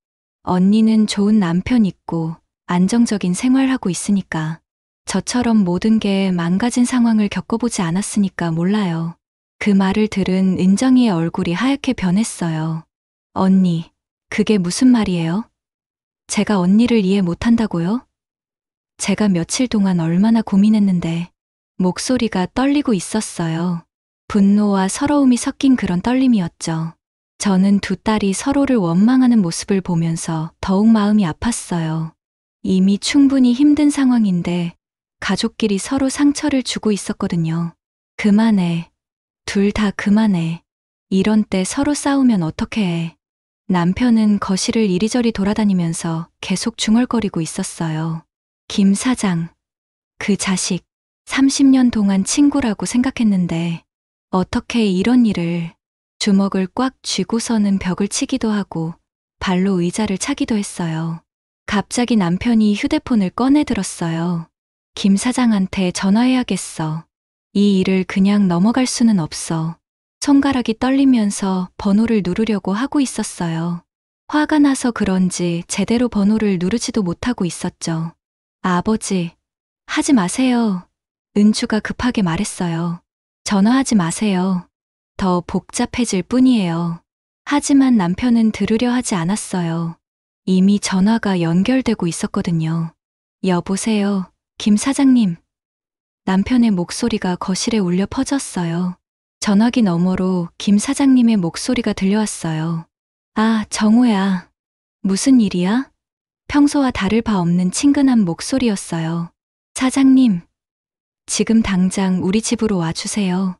언니는 좋은 남편 있고 안정적인 생활하고 있으니까. 저처럼 모든 게 망가진 상황을 겪어보지 않았으니까 몰라요. 그 말을 들은 은정이의 얼굴이 하얗게 변했어요. 언니, 그게 무슨 말이에요? 제가 언니를 이해 못한다고요? 제가 며칠 동안 얼마나 고민했는데 목소리가 떨리고 있었어요. 분노와 서러움이 섞인 그런 떨림이었죠. 저는 두 딸이 서로를 원망하는 모습을 보면서 더욱 마음이 아팠어요. 이미 충분히 힘든 상황인데 가족끼리 서로 상처를 주고 있었거든요. 그만해. 둘 다 그만해. 이런 때 서로 싸우면 어떻게 해. 남편은 거실을 이리저리 돌아다니면서 계속 중얼거리고 있었어요. 김 사장, 그 자식, 30년 동안 친구라고 생각했는데 어떻게 이런 일을. 주먹을 꽉 쥐고서는 벽을 치기도 하고 발로 의자를 차기도 했어요. 갑자기 남편이 휴대폰을 꺼내 들었어요. 김 사장한테 전화해야겠어. 이 일을 그냥 넘어갈 수는 없어. 손가락이 떨리면서 번호를 누르려고 하고 있었어요. 화가 나서 그런지 제대로 번호를 누르지도 못하고 있었죠. 아버지, 하지 마세요. 은주가 급하게 말했어요. 전화하지 마세요. 더 복잡해질 뿐이에요. 하지만 남편은 들으려 하지 않았어요. 이미 전화가 연결되고 있었거든요. 여보세요, 김 사장님. 남편의 목소리가 거실에 울려 퍼졌어요. 전화기 너머로 김 사장님의 목소리가 들려왔어요. 아, 정우야. 무슨 일이야? 평소와 다를 바 없는 친근한 목소리였어요. 사장님, 지금 당장 우리 집으로 와주세요.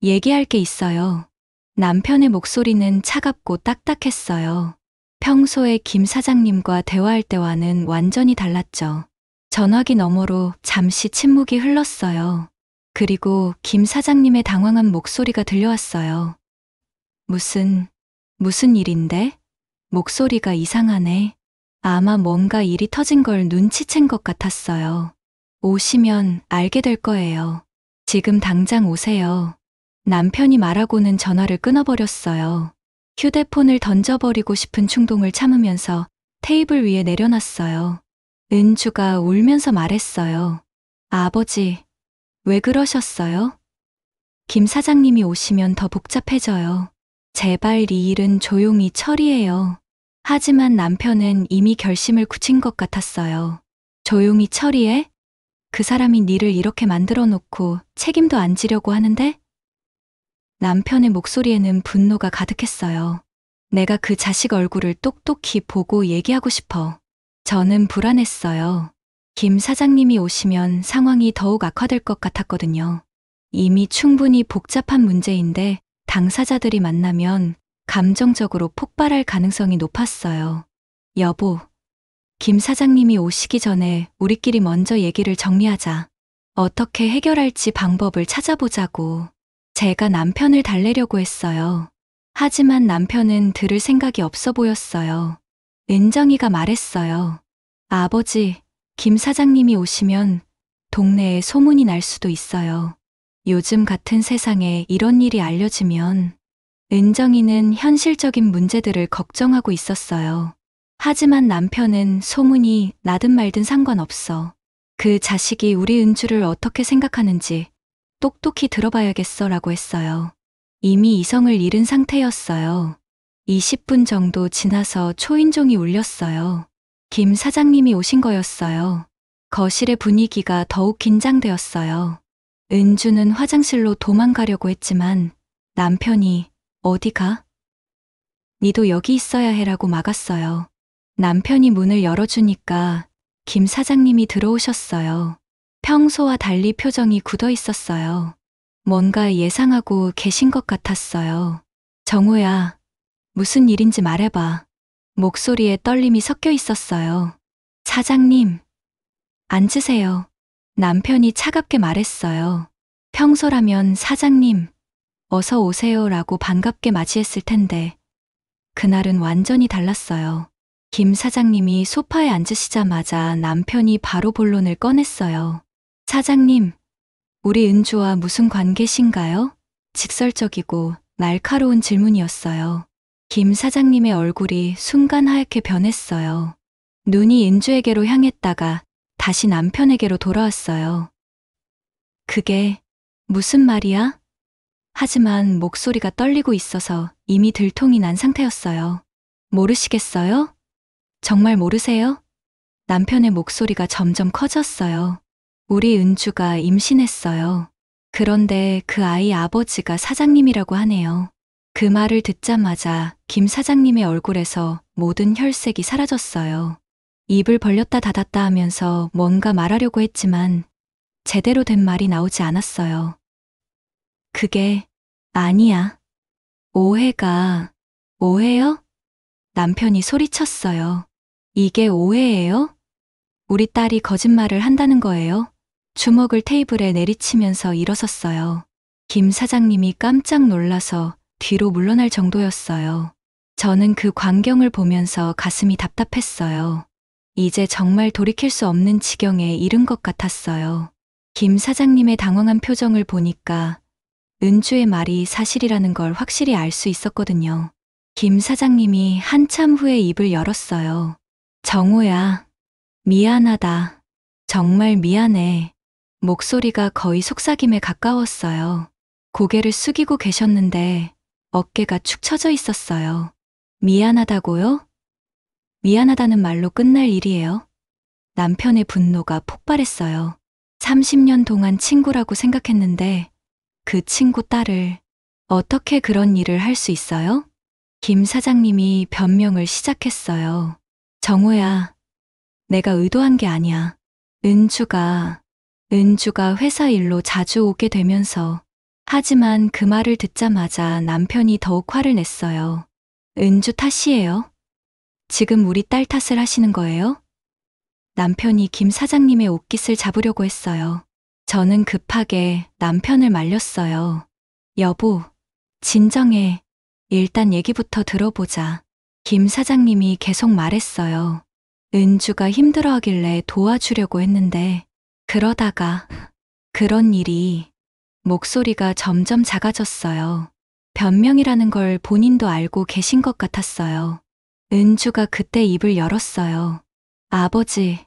얘기할 게 있어요. 남편의 목소리는 차갑고 딱딱했어요. 평소에 김 사장님과 대화할 때와는 완전히 달랐죠. 전화기 너머로 잠시 침묵이 흘렀어요. 그리고 김 사장님의 당황한 목소리가 들려왔어요. 무슨 일인데? 목소리가 이상하네. 아마 뭔가 일이 터진 걸 눈치챈 것 같았어요. 오시면 알게 될 거예요. 지금 당장 오세요. 남편이 말하고는 전화를 끊어버렸어요. 휴대폰을 던져버리고 싶은 충동을 참으면서 테이블 위에 내려놨어요. 은주가 울면서 말했어요. 아버지, 왜 그러셨어요? 김 사장님이 오시면 더 복잡해져요. 제발 이 일은 조용히 처리해요. 하지만 남편은 이미 결심을 굳힌 것 같았어요. 조용히 처리해? 그 사람이 니를 이렇게 만들어 놓고 책임도 안 지려고 하는데? 남편의 목소리에는 분노가 가득했어요. 내가 그 자식 얼굴을 똑똑히 보고 얘기하고 싶어. 저는 불안했어요. 김 사장님이 오시면 상황이 더욱 악화될 것 같았거든요. 이미 충분히 복잡한 문제인데 당사자들이 만나면 감정적으로 폭발할 가능성이 높았어요. 여보, 김 사장님이 오시기 전에 우리끼리 먼저 얘기를 정리하자. 어떻게 해결할지 방법을 찾아보자고. 제가 남편을 달래려고 했어요. 하지만 남편은 들을 생각이 없어 보였어요. 은정이가 말했어요. 아버지, 김 사장님이 오시면 동네에 소문이 날 수도 있어요. 요즘 같은 세상에 이런 일이 알려지면. 은정이는 현실적인 문제들을 걱정하고 있었어요. 하지만 남편은 소문이 나든 말든 상관없어. 그 자식이 우리 은주를 어떻게 생각하는지 똑똑히 들어봐야겠어 라고 했어요. 이미 이성을 잃은 상태였어요. 20분 정도 지나서 초인종이 울렸어요. 김 사장님이 오신 거였어요. 거실의 분위기가 더욱 긴장되었어요. 은주는 화장실로 도망가려고 했지만 남편이 어디 가? 니도 여기 있어야 해라고 막았어요. 남편이 문을 열어주니까 김 사장님이 들어오셨어요. 평소와 달리 표정이 굳어 있었어요. 뭔가 예상하고 계신 것 같았어요. 정우야, 무슨 일인지 말해봐. 목소리에 떨림이 섞여 있었어요. 사장님, 앉으세요. 남편이 차갑게 말했어요. 평소라면 사장님, 어서 오세요 라고 반갑게 맞이했을 텐데, 그날은 완전히 달랐어요. 김 사장님이 소파에 앉으시자마자 남편이 바로 본론을 꺼냈어요. 사장님, 우리 은주와 무슨 관계신가요? 직설적이고 날카로운 질문이었어요. 김 사장님의 얼굴이 순간 하얗게 변했어요. 눈이 은주에게로 향했다가 다시 남편에게로 돌아왔어요. 그게 무슨 말이야? 하지만 목소리가 떨리고 있어서 이미 들통이 난 상태였어요. 모르시겠어요? 정말 모르세요? 남편의 목소리가 점점 커졌어요. 우리 은주가 임신했어요. 그런데 그 아이 아버지가 사장님이라고 하네요. 그 말을 듣자마자 김 사장님의 얼굴에서 모든 혈색이 사라졌어요. 입을 벌렸다 닫았다 하면서 뭔가 말하려고 했지만 제대로 된 말이 나오지 않았어요. 그게 아니야. 오해요? 남편이 소리쳤어요. 이게 오해예요? 우리 딸이 거짓말을 한다는 거예요? 주먹을 테이블에 내리치면서 일어섰어요. 김 사장님이 깜짝 놀라서 뒤로 물러날 정도였어요. 저는 그 광경을 보면서 가슴이 답답했어요. 이제 정말 돌이킬 수 없는 지경에 이른 것 같았어요. 김 사장님의 당황한 표정을 보니까 은주의 말이 사실이라는 걸 확실히 알 수 있었거든요. 김 사장님이 한참 후에 입을 열었어요. 정우야, 미안하다. 정말 미안해. 목소리가 거의 속삭임에 가까웠어요. 고개를 숙이고 계셨는데 어깨가 축 처져 있었어요. 미안하다고요? 미안하다는 말로 끝날 일이에요? 남편의 분노가 폭발했어요. 30년 동안 친구라고 생각했는데 그 친구 딸을 어떻게 그런 일을 할 수 있어요? 김 사장님이 변명을 시작했어요. 정호야, 내가 의도한 게 아니야. 은주가 회사 일로 자주 오게 되면서 하지만 그 말을 듣자마자 남편이 더욱 화를 냈어요. 은주 탓이에요? 지금 우리 딸 탓을 하시는 거예요? 남편이 김 사장님의 옷깃을 잡으려고 했어요. 저는 급하게 남편을 말렸어요. 여보, 진정해. 일단 얘기부터 들어보자. 김 사장님이 계속 말했어요. 은주가 힘들어하길래 도와주려고 했는데 그러다가 그런 일이 목소리가 점점 작아졌어요. 변명이라는 걸 본인도 알고 계신 것 같았어요. 은주가 그때 입을 열었어요. 아버지,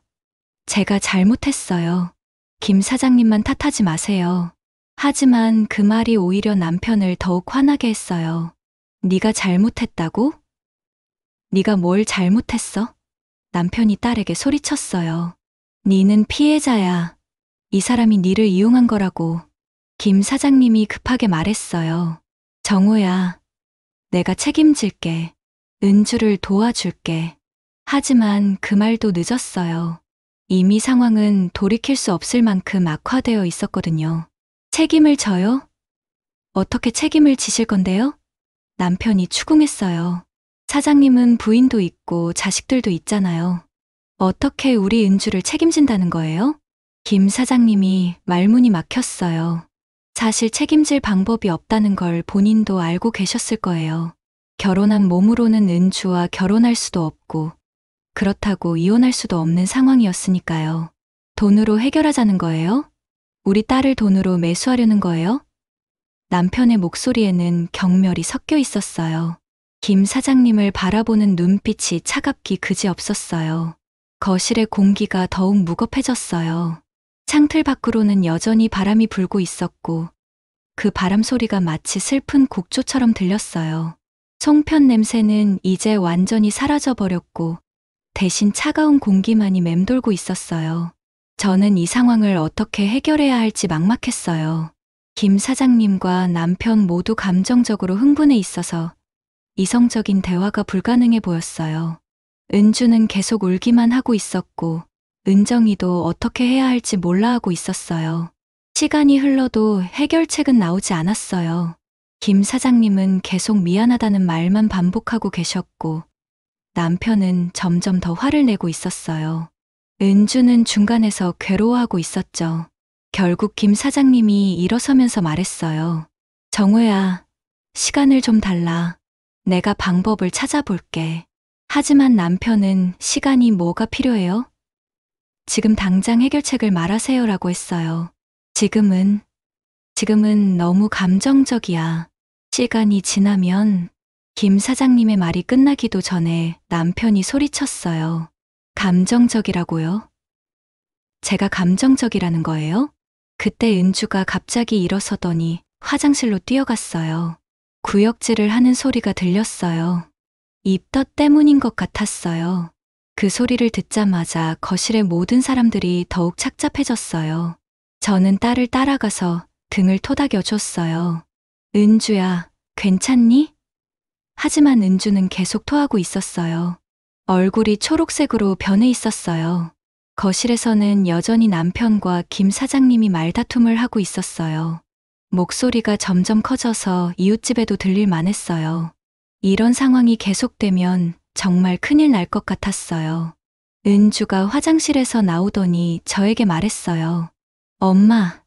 제가 잘못했어요. 김 사장님만 탓하지 마세요. 하지만 그 말이 오히려 남편을 더욱 화나게 했어요. 네가 잘못했다고? 네가 뭘 잘못했어? 남편이 딸에게 소리쳤어요. 네는 피해자야. 이 사람이 네를 이용한 거라고. 김 사장님이 급하게 말했어요. 정호야, 내가 책임질게. 은주를 도와줄게. 하지만 그 말도 늦었어요. 이미 상황은 돌이킬 수 없을 만큼 악화되어 있었거든요. 책임을 져요? 어떻게 책임을 지실 건데요? 남편이 추궁했어요. 사장님은 부인도 있고 자식들도 있잖아요. 어떻게 우리 은주를 책임진다는 거예요? 김 사장님이 말문이 막혔어요. 사실 책임질 방법이 없다는 걸 본인도 알고 계셨을 거예요. 결혼한 몸으로는 은주와 결혼할 수도 없고 그렇다고 이혼할 수도 없는 상황이었으니까요. 돈으로 해결하자는 거예요? 우리 딸을 돈으로 매수하려는 거예요? 남편의 목소리에는 경멸이 섞여 있었어요. 김 사장님을 바라보는 눈빛이 차갑기 그지없었어요. 거실의 공기가 더욱 무겁해졌어요. 창틀 밖으로는 여전히 바람이 불고 있었고 그 바람 소리가 마치 슬픈 곡조처럼 들렸어요. 송편 냄새는 이제 완전히 사라져버렸고 대신 차가운 공기만이 맴돌고 있었어요. 저는 이 상황을 어떻게 해결해야 할지 막막했어요. 김 사장님과 남편 모두 감정적으로 흥분해 있어서 이성적인 대화가 불가능해 보였어요. 은주는 계속 울기만 하고 있었고 은정이도 어떻게 해야 할지 몰라 하고 있었어요. 시간이 흘러도 해결책은 나오지 않았어요. 김 사장님은 계속 미안하다는 말만 반복하고 계셨고 남편은 점점 더 화를 내고 있었어요. 은주는 중간에서 괴로워하고 있었죠. 결국 김 사장님이 일어서면서 말했어요. 정우야, 시간을 좀 달라. 내가 방법을 찾아볼게. 하지만 남편은 시간이 뭐가 필요해요? 지금 당장 해결책을 말하세요라고 했어요. 지금은 너무 감정적이야. 시간이 지나면 김 사장님의 말이 끝나기도 전에 남편이 소리쳤어요. 감정적이라고요? 제가 감정적이라는 거예요? 그때 은주가 갑자기 일어서더니 화장실로 뛰어갔어요. 구역질을 하는 소리가 들렸어요. 입덧 때문인 것 같았어요. 그 소리를 듣자마자 거실의 모든 사람들이 더욱 착잡해졌어요. 저는 딸을 따라가서 등을 토닥여줬어요. 은주야, 괜찮니? 하지만 은주는 계속 토하고 있었어요. 얼굴이 초록색으로 변해 있었어요. 거실에서는 여전히 남편과 김 사장님이 말다툼을 하고 있었어요. 목소리가 점점 커져서 이웃집에도 들릴 만했어요. 이런 상황이 계속되면 정말 큰일 날 것 같았어요. 은주가 화장실에서 나오더니 저에게 말했어요. 엄마,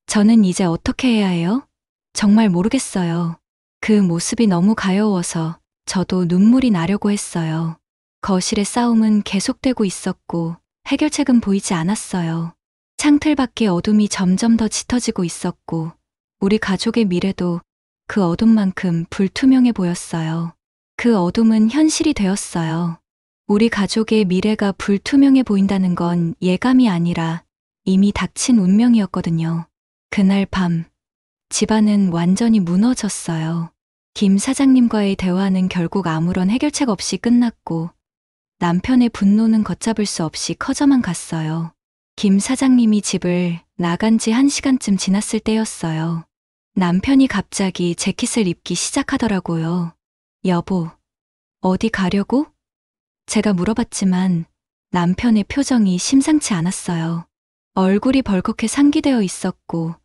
저는 이제 어떻게 해야 해요? 정말 모르겠어요. 그 모습이 너무 가여워서 저도 눈물이 나려고 했어요. 거실의 싸움은 계속되고 있었고 해결책은 보이지 않았어요. 창틀 밖의 어둠이 점점 더 짙어지고 있었고 우리 가족의 미래도 그 어둠만큼 불투명해 보였어요. 그 어둠은 현실이 되었어요. 우리 가족의 미래가 불투명해 보인다는 건 예감이 아니라 이미 닥친 운명이었거든요. 그날 밤, 집안은 완전히 무너졌어요. 김 사장님과의 대화는 결국 아무런 해결책 없이 끝났고 남편의 분노는 걷잡을 수 없이 커져만 갔어요. 김 사장님이 집을 나간 지 1시간쯤 지났을 때였어요. 남편이 갑자기 재킷을 입기 시작하더라고요. 여보, 어디 가려고? 제가 물어봤지만 남편의 표정이 심상치 않았어요. 얼굴이 벌겋게 상기되어 있었고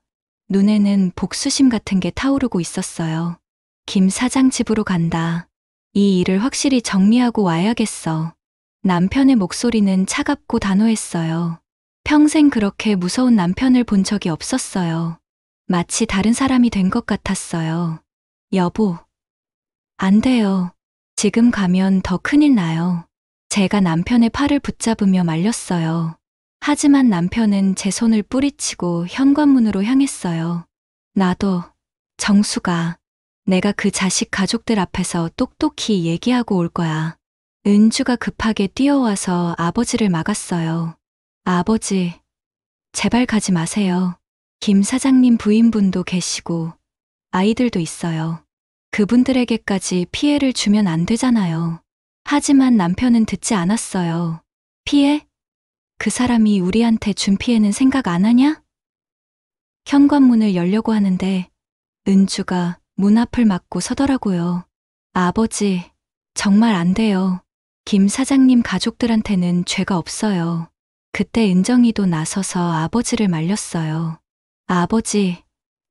눈에는 복수심 같은 게 타오르고 있었어요. 김 사장 집으로 간다. 이 일을 확실히 정리하고 와야겠어. 남편의 목소리는 차갑고 단호했어요. 평생 그렇게 무서운 남편을 본 적이 없었어요. 마치 다른 사람이 된 것 같았어요. 여보, 안 돼요. 지금 가면 더 큰일 나요. 제가 남편의 팔을 붙잡으며 말렸어요. 하지만 남편은 제 손을 뿌리치고 현관문으로 향했어요. 나도, 정수가, 내가 그 자식 가족들 앞에서 똑똑히 얘기하고 올 거야. 은주가 급하게 뛰어와서 아버지를 막았어요. 아버지, 제발 가지 마세요. 김 사장님 부인분도 계시고 아이들도 있어요. 그분들에게까지 피해를 주면 안 되잖아요. 하지만 남편은 듣지 않았어요. 피해? 그 사람이 우리한테 준 피해는 생각 안 하냐? 현관문을 열려고 하는데 은주가 문 앞을 막고 서더라고요. 아버지, 정말 안 돼요. 김 사장님 가족들한테는 죄가 없어요. 그때 은정이도 나서서 아버지를 말렸어요. 아버지,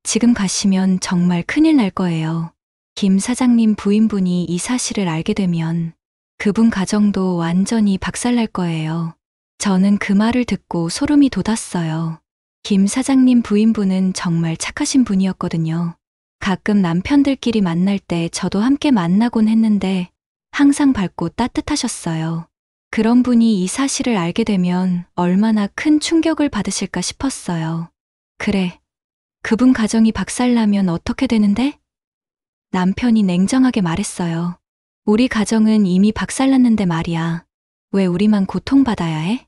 지금 가시면 정말 큰일 날 거예요. 김 사장님 부인분이 이 사실을 알게 되면 그분 가정도 완전히 박살날 거예요. 저는 그 말을 듣고 소름이 돋았어요. 김 사장님 부인분은 정말 착하신 분이었거든요. 가끔 남편들끼리 만날 때 저도 함께 만나곤 했는데 항상 밝고 따뜻하셨어요. 그런 분이 이 사실을 알게 되면 얼마나 큰 충격을 받으실까 싶었어요. 그래, 그분 가정이 박살나면 어떻게 되는데? 남편이 냉정하게 말했어요. 우리 가정은 이미 박살났는데 말이야. 왜 우리만 고통받아야 해?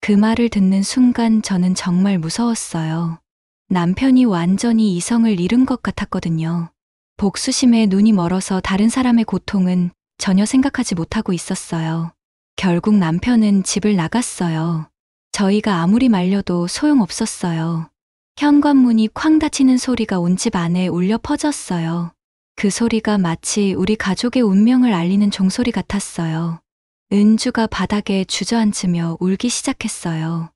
그 말을 듣는 순간 저는 정말 무서웠어요. 남편이 완전히 이성을 잃은 것 같았거든요. 복수심에 눈이 멀어서 다른 사람의 고통은 전혀 생각하지 못하고 있었어요. 결국 남편은 집을 나갔어요. 저희가 아무리 말려도 소용없었어요. 현관문이 쾅 닫히는 소리가 온 집 안에 울려 퍼졌어요. 그 소리가 마치 우리 가족의 운명을 알리는 종소리 같았어요. 은주가 바닥에 주저앉으며 울기 시작했어요.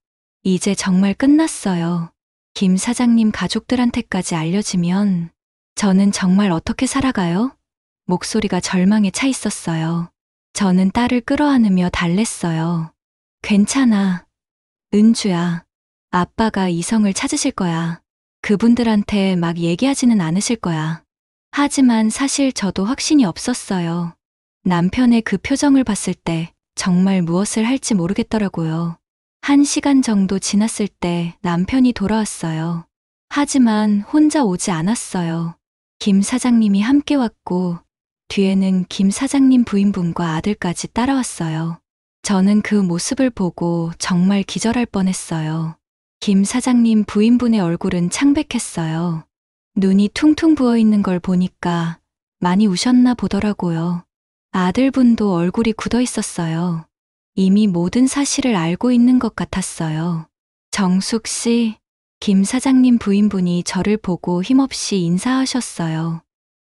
이제 정말 끝났어요. 김 사장님 가족들한테까지 알려지면 저는 정말 어떻게 살아가요? 목소리가 절망에 차 있었어요. 저는 딸을 끌어안으며 달랬어요. 괜찮아. 은주야. 아빠가 이성을 찾으실 거야. 그분들한테 막 얘기하지는 않으실 거야. 하지만 사실 저도 확신이 없었어요. 남편의 그 표정을 봤을 때 정말 무엇을 할지 모르겠더라고요. 1시간 정도 지났을 때 남편이 돌아왔어요. 하지만 혼자 오지 않았어요. 김 사장님이 함께 왔고 뒤에는 김 사장님 부인분과 아들까지 따라왔어요. 저는 그 모습을 보고 정말 기절할 뻔했어요. 김 사장님 부인분의 얼굴은 창백했어요. 눈이 퉁퉁 부어 있는 걸 보니까 많이 우셨나 보더라고요. 아들분도 얼굴이 굳어 있었어요. 이미 모든 사실을 알고 있는 것 같았어요. 정숙 씨, 김 사장님 부인분이 저를 보고 힘없이 인사하셨어요.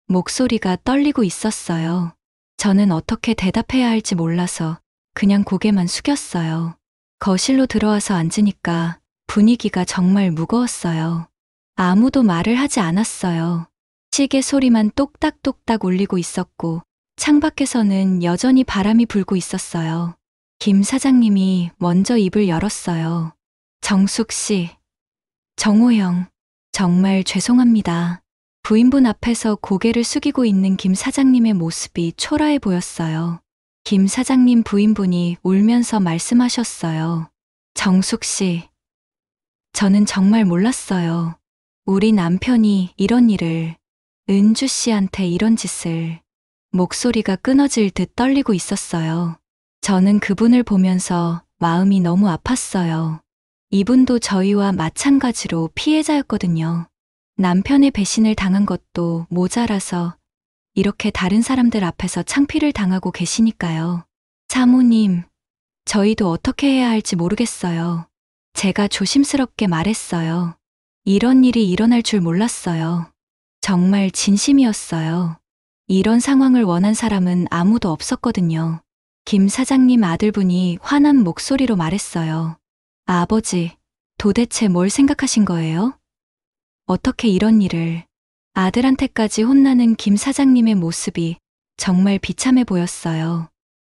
목소리가 떨리고 있었어요. 저는 어떻게 대답해야 할지 몰라서 그냥 고개만 숙였어요. 거실로 들어와서 앉으니까 분위기가 정말 무거웠어요. 아무도 말을 하지 않았어요. 시계 소리만 똑딱똑딱 울리고 있었고 창밖에서는 여전히 바람이 불고 있었어요. 김 사장님이 먼저 입을 열었어요. 정숙 씨, 정호영, 정말 죄송합니다. 부인분 앞에서 고개를 숙이고 있는 김 사장님의 모습이 초라해 보였어요. 김 사장님 부인분이 울면서 말씀하셨어요. 정숙 씨, 저는 정말 몰랐어요. 우리 남편이 이런 일을, 은주 씨한테 이런 짓을. 목소리가 끊어질 듯 떨리고 있었어요. 저는 그분을 보면서 마음이 너무 아팠어요. 이분도 저희와 마찬가지로 피해자였거든요. 남편의 배신을 당한 것도 모자라서 이렇게 다른 사람들 앞에서 창피를 당하고 계시니까요. 사모님, 저희도 어떻게 해야 할지 모르겠어요. 제가 조심스럽게 말했어요. 이런 일이 일어날 줄 몰랐어요. 정말 진심이었어요. 이런 상황을 원한 사람은 아무도 없었거든요. 김 사장님 아들분이 화난 목소리로 말했어요. 아버지, 도대체 뭘 생각하신 거예요? 어떻게 이런 일을. 아들한테까지 혼나는 김 사장님의 모습이 정말 비참해 보였어요.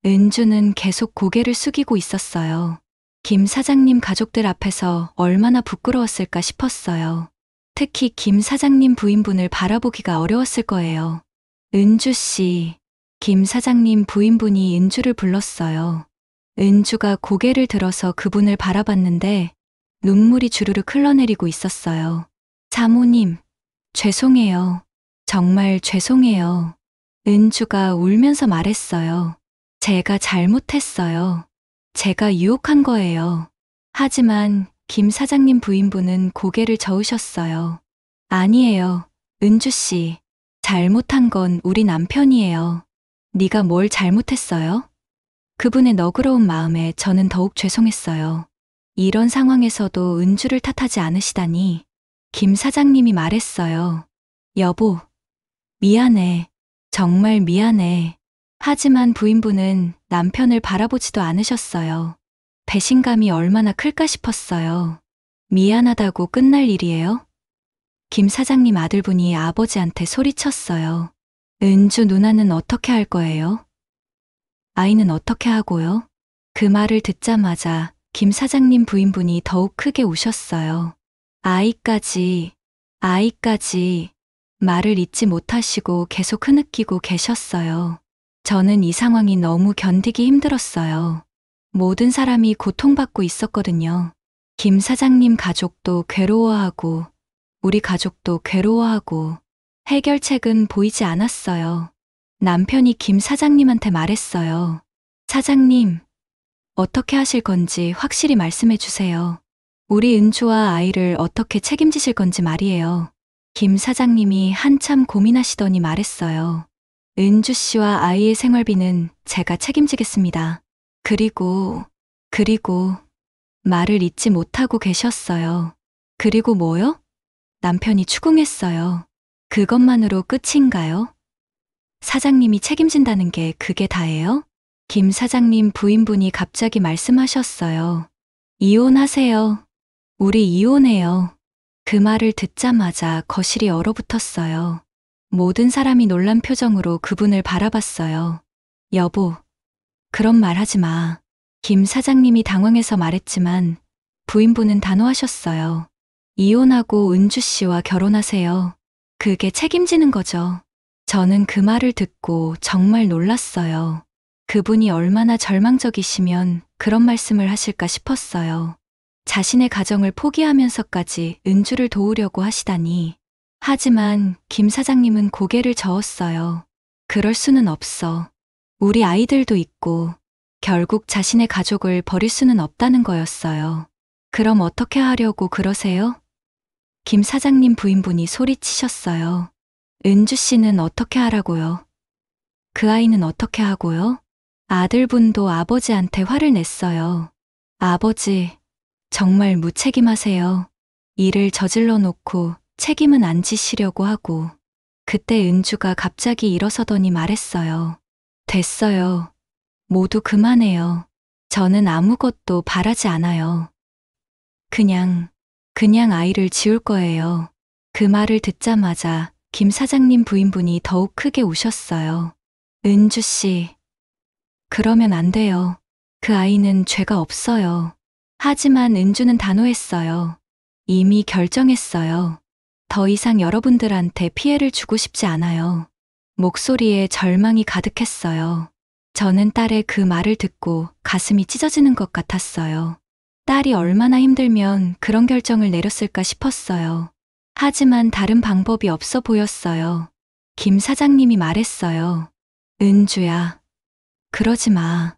은주는 계속 고개를 숙이고 있었어요. 김 사장님 가족들 앞에서 얼마나 부끄러웠을까 싶었어요. 특히 김 사장님 부인분을 바라보기가 어려웠을 거예요. 은주 씨, 김 사장님 부인분이 은주를 불렀어요. 은주가 고개를 들어서 그분을 바라봤는데 눈물이 주르륵 흘러내리고 있었어요. 사모님, 죄송해요. 정말 죄송해요. 은주가 울면서 말했어요. 제가 잘못했어요. 제가 유혹한 거예요. 하지만 김 사장님 부인분은 고개를 저으셨어요. 아니에요, 은주 씨. 잘못한 건 우리 남편이에요. 네가 뭘 잘못했어요? 그분의 너그러운 마음에 저는 더욱 죄송했어요. 이런 상황에서도 은주를 탓하지 않으시다니. 김 사장님이 말했어요. 여보, 미안해. 정말 미안해. 하지만 부인분은 남편을 바라보지도 않으셨어요. 배신감이 얼마나 클까 싶었어요. 미안하다고 끝날 일이에요? 김 사장님 아들분이 아버지한테 소리쳤어요. 은주 누나는 어떻게 할 거예요? 아이는 어떻게 하고요? 그 말을 듣자마자 김 사장님 부인분이 더욱 크게 우셨어요. 아이까지 말을 잇지 못하시고 계속 흐느끼고 계셨어요. 저는 이 상황이 너무 견디기 힘들었어요. 모든 사람이 고통받고 있었거든요. 김 사장님 가족도 괴로워하고 우리 가족도 괴로워하고 해결책은 보이지 않았어요. 남편이 김 사장님한테 말했어요. 사장님, 어떻게 하실 건지 확실히 말씀해 주세요. 우리 은주와 아이를 어떻게 책임지실 건지 말이에요. 김 사장님이 한참 고민하시더니 말했어요. 은주 씨와 아이의 생활비는 제가 책임지겠습니다. 그리고 말을 잇지 못하고 계셨어요. 그리고 뭐요? 남편이 추궁했어요. 그것만으로 끝인가요? 사장님이 책임진다는 게 그게 다예요? 김 사장님 부인분이 갑자기 말씀하셨어요. 이혼하세요. 우리 이혼해요. 그 말을 듣자마자 거실이 얼어붙었어요. 모든 사람이 놀란 표정으로 그분을 바라봤어요. 여보, 그런 말 하지 마. 김 사장님이 당황해서 말했지만 부인분은 단호하셨어요. 이혼하고 은주 씨와 결혼하세요. 그게 책임지는 거죠. 저는 그 말을 듣고 정말 놀랐어요. 그분이 얼마나 절망적이시면 그런 말씀을 하실까 싶었어요. 자신의 가정을 포기하면서까지 은주를 도우려고 하시다니. 하지만 김 사장님은 고개를 저었어요. 그럴 수는 없어. 우리 아이들도 있고 결국 자신의 가족을 버릴 수는 없다는 거였어요. 그럼 어떻게 하려고 그러세요? 김 사장님 부인분이 소리치셨어요. 은주 씨는 어떻게 하라고요? 그 아이는 어떻게 하고요? 아들분도 아버지한테 화를 냈어요. 아버지, 정말 무책임하세요. 일을 저질러 놓고 책임은 안 지시려고 하고. 그때 은주가 갑자기 일어서더니 말했어요. 됐어요. 모두 그만해요. 저는 아무것도 바라지 않아요. 그냥 아이를 지울 거예요. 그 말을 듣자마자 김 사장님 부인분이 더욱 크게 우셨어요. 은주 씨, 그러면 안 돼요. 그 아이는 죄가 없어요. 하지만 은주는 단호했어요. 이미 결정했어요. 더 이상 여러분들한테 피해를 주고 싶지 않아요. 목소리에 절망이 가득했어요. 저는 딸의 그 말을 듣고 가슴이 찢어지는 것 같았어요. 딸이 얼마나 힘들면 그런 결정을 내렸을까 싶었어요. 하지만 다른 방법이 없어 보였어요. 김 사장님이 말했어요. 은주야, 그러지 마.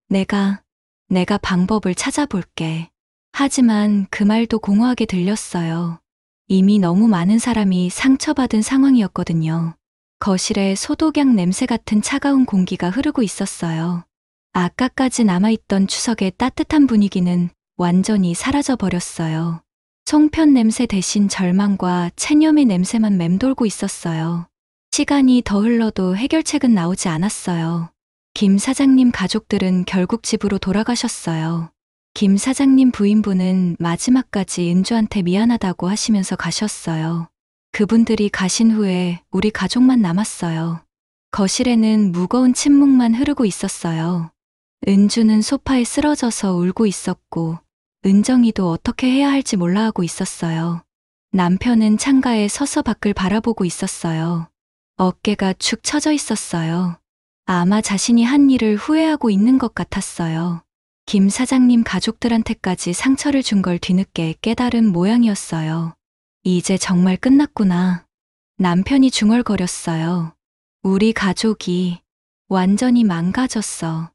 내가 방법을 찾아볼게. 하지만 그 말도 공허하게 들렸어요. 이미 너무 많은 사람이 상처받은 상황이었거든요. 거실에 소독약 냄새 같은 차가운 공기가 흐르고 있었어요. 아까까지 남아있던 추석의 따뜻한 분위기는 완전히 사라져 버렸어요. 송편 냄새 대신 절망과 체념의 냄새만 맴돌고 있었어요. 시간이 더 흘러도 해결책은 나오지 않았어요. 김 사장님 가족들은 결국 집으로 돌아가셨어요. 김 사장님 부인분은 마지막까지 은주한테 미안하다고 하시면서 가셨어요. 그분들이 가신 후에 우리 가족만 남았어요. 거실에는 무거운 침묵만 흐르고 있었어요. 은주는 소파에 쓰러져서 울고 있었고, 은정이도 어떻게 해야 할지 몰라 하고 있었어요. 남편은 창가에 서서 밖을 바라보고 있었어요. 어깨가 축 처져 있었어요. 아마 자신이 한 일을 후회하고 있는 것 같았어요. 김 사장님 가족들한테까지 상처를 준 걸 뒤늦게 깨달은 모양이었어요. 이제 정말 끝났구나. 남편이 중얼거렸어요. 우리 가족이 완전히 망가졌어.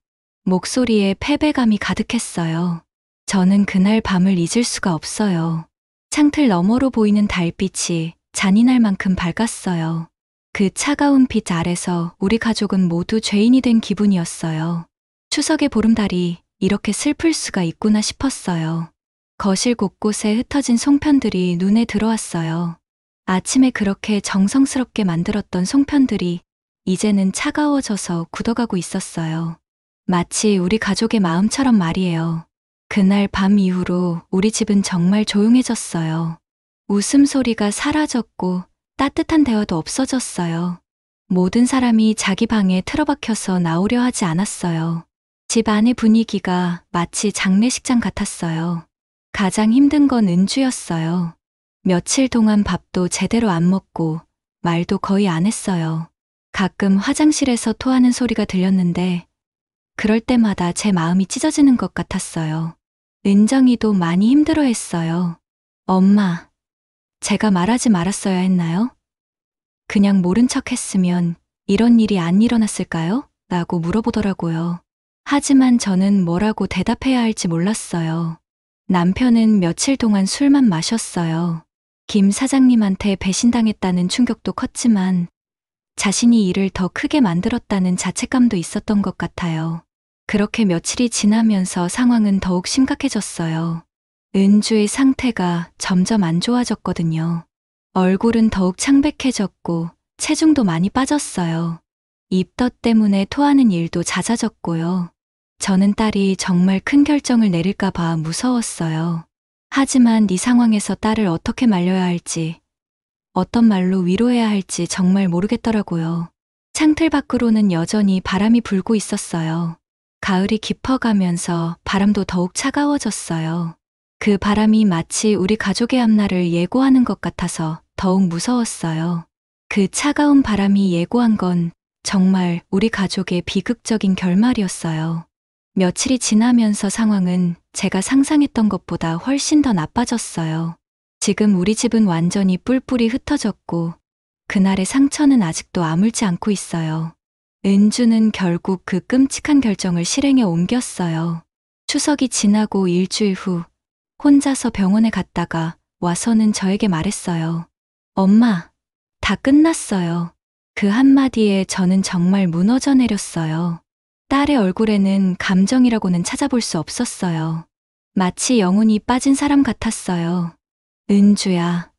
목소리에 패배감이 가득했어요. 저는 그날 밤을 잊을 수가 없어요. 창틀 너머로 보이는 달빛이 잔인할 만큼 밝았어요. 그 차가운 빛 아래서 우리 가족은 모두 죄인이 된 기분이었어요. 추석의 보름달이 이렇게 슬플 수가 있구나 싶었어요. 거실 곳곳에 흩어진 송편들이 눈에 들어왔어요. 아침에 그렇게 정성스럽게 만들었던 송편들이 이제는 차가워져서 굳어가고 있었어요. 마치 우리 가족의 마음처럼 말이에요. 그날 밤 이후로 우리 집은 정말 조용해졌어요. 웃음소리가 사라졌고 따뜻한 대화도 없어졌어요. 모든 사람이 자기 방에 틀어박혀서 나오려 하지 않았어요. 집 안의 분위기가 마치 장례식장 같았어요. 가장 힘든 건 은주였어요. 며칠 동안 밥도 제대로 안 먹고 말도 거의 안 했어요. 가끔 화장실에서 토하는 소리가 들렸는데 그럴 때마다 제 마음이 찢어지는 것 같았어요. 은정이도 많이 힘들어했어요. 엄마, 제가 말하지 말았어야 했나요? 그냥 모른 척 했으면 이런 일이 안 일어났을까요? 라고 물어보더라고요. 하지만 저는 뭐라고 대답해야 할지 몰랐어요. 남편은 며칠 동안 술만 마셨어요. 김 사장님한테 배신당했다는 충격도 컸지만 자신이 일을 더 크게 만들었다는 자책감도 있었던 것 같아요. 그렇게 며칠이 지나면서 상황은 더욱 심각해졌어요. 은주의 상태가 점점 안 좋아졌거든요. 얼굴은 더욱 창백해졌고 체중도 많이 빠졌어요. 입덧 때문에 토하는 일도 잦아졌고요. 저는 딸이 정말 큰 결정을 내릴까 봐 무서웠어요. 하지만 이 상황에서 딸을 어떻게 말려야 할지, 어떤 말로 위로해야 할지 정말 모르겠더라고요. 창틀 밖으로는 여전히 바람이 불고 있었어요. 가을이 깊어가면서 바람도 더욱 차가워졌어요. 그 바람이 마치 우리 가족의 앞날을 예고하는 것 같아서 더욱 무서웠어요. 그 차가운 바람이 예고한 건 정말 우리 가족의 비극적인 결말이었어요. 며칠이 지나면서 상황은 제가 상상했던 것보다 훨씬 더 나빠졌어요. 지금 우리 집은 완전히 뿔뿔이 흩어졌고 그날의 상처는 아직도 아물지 않고 있어요. 은주는 결국 그 끔찍한 결정을 실행에 옮겼어요. 추석이 지나고 일주일 후 혼자서 병원에 갔다가 와서는 저에게 말했어요. 엄마, 다 끝났어요. 그 한마디에 저는 정말 무너져 내렸어요. 딸의 얼굴에는 감정이라고는 찾아볼 수 없었어요. 마치 영혼이 빠진 사람 같았어요. 은주야,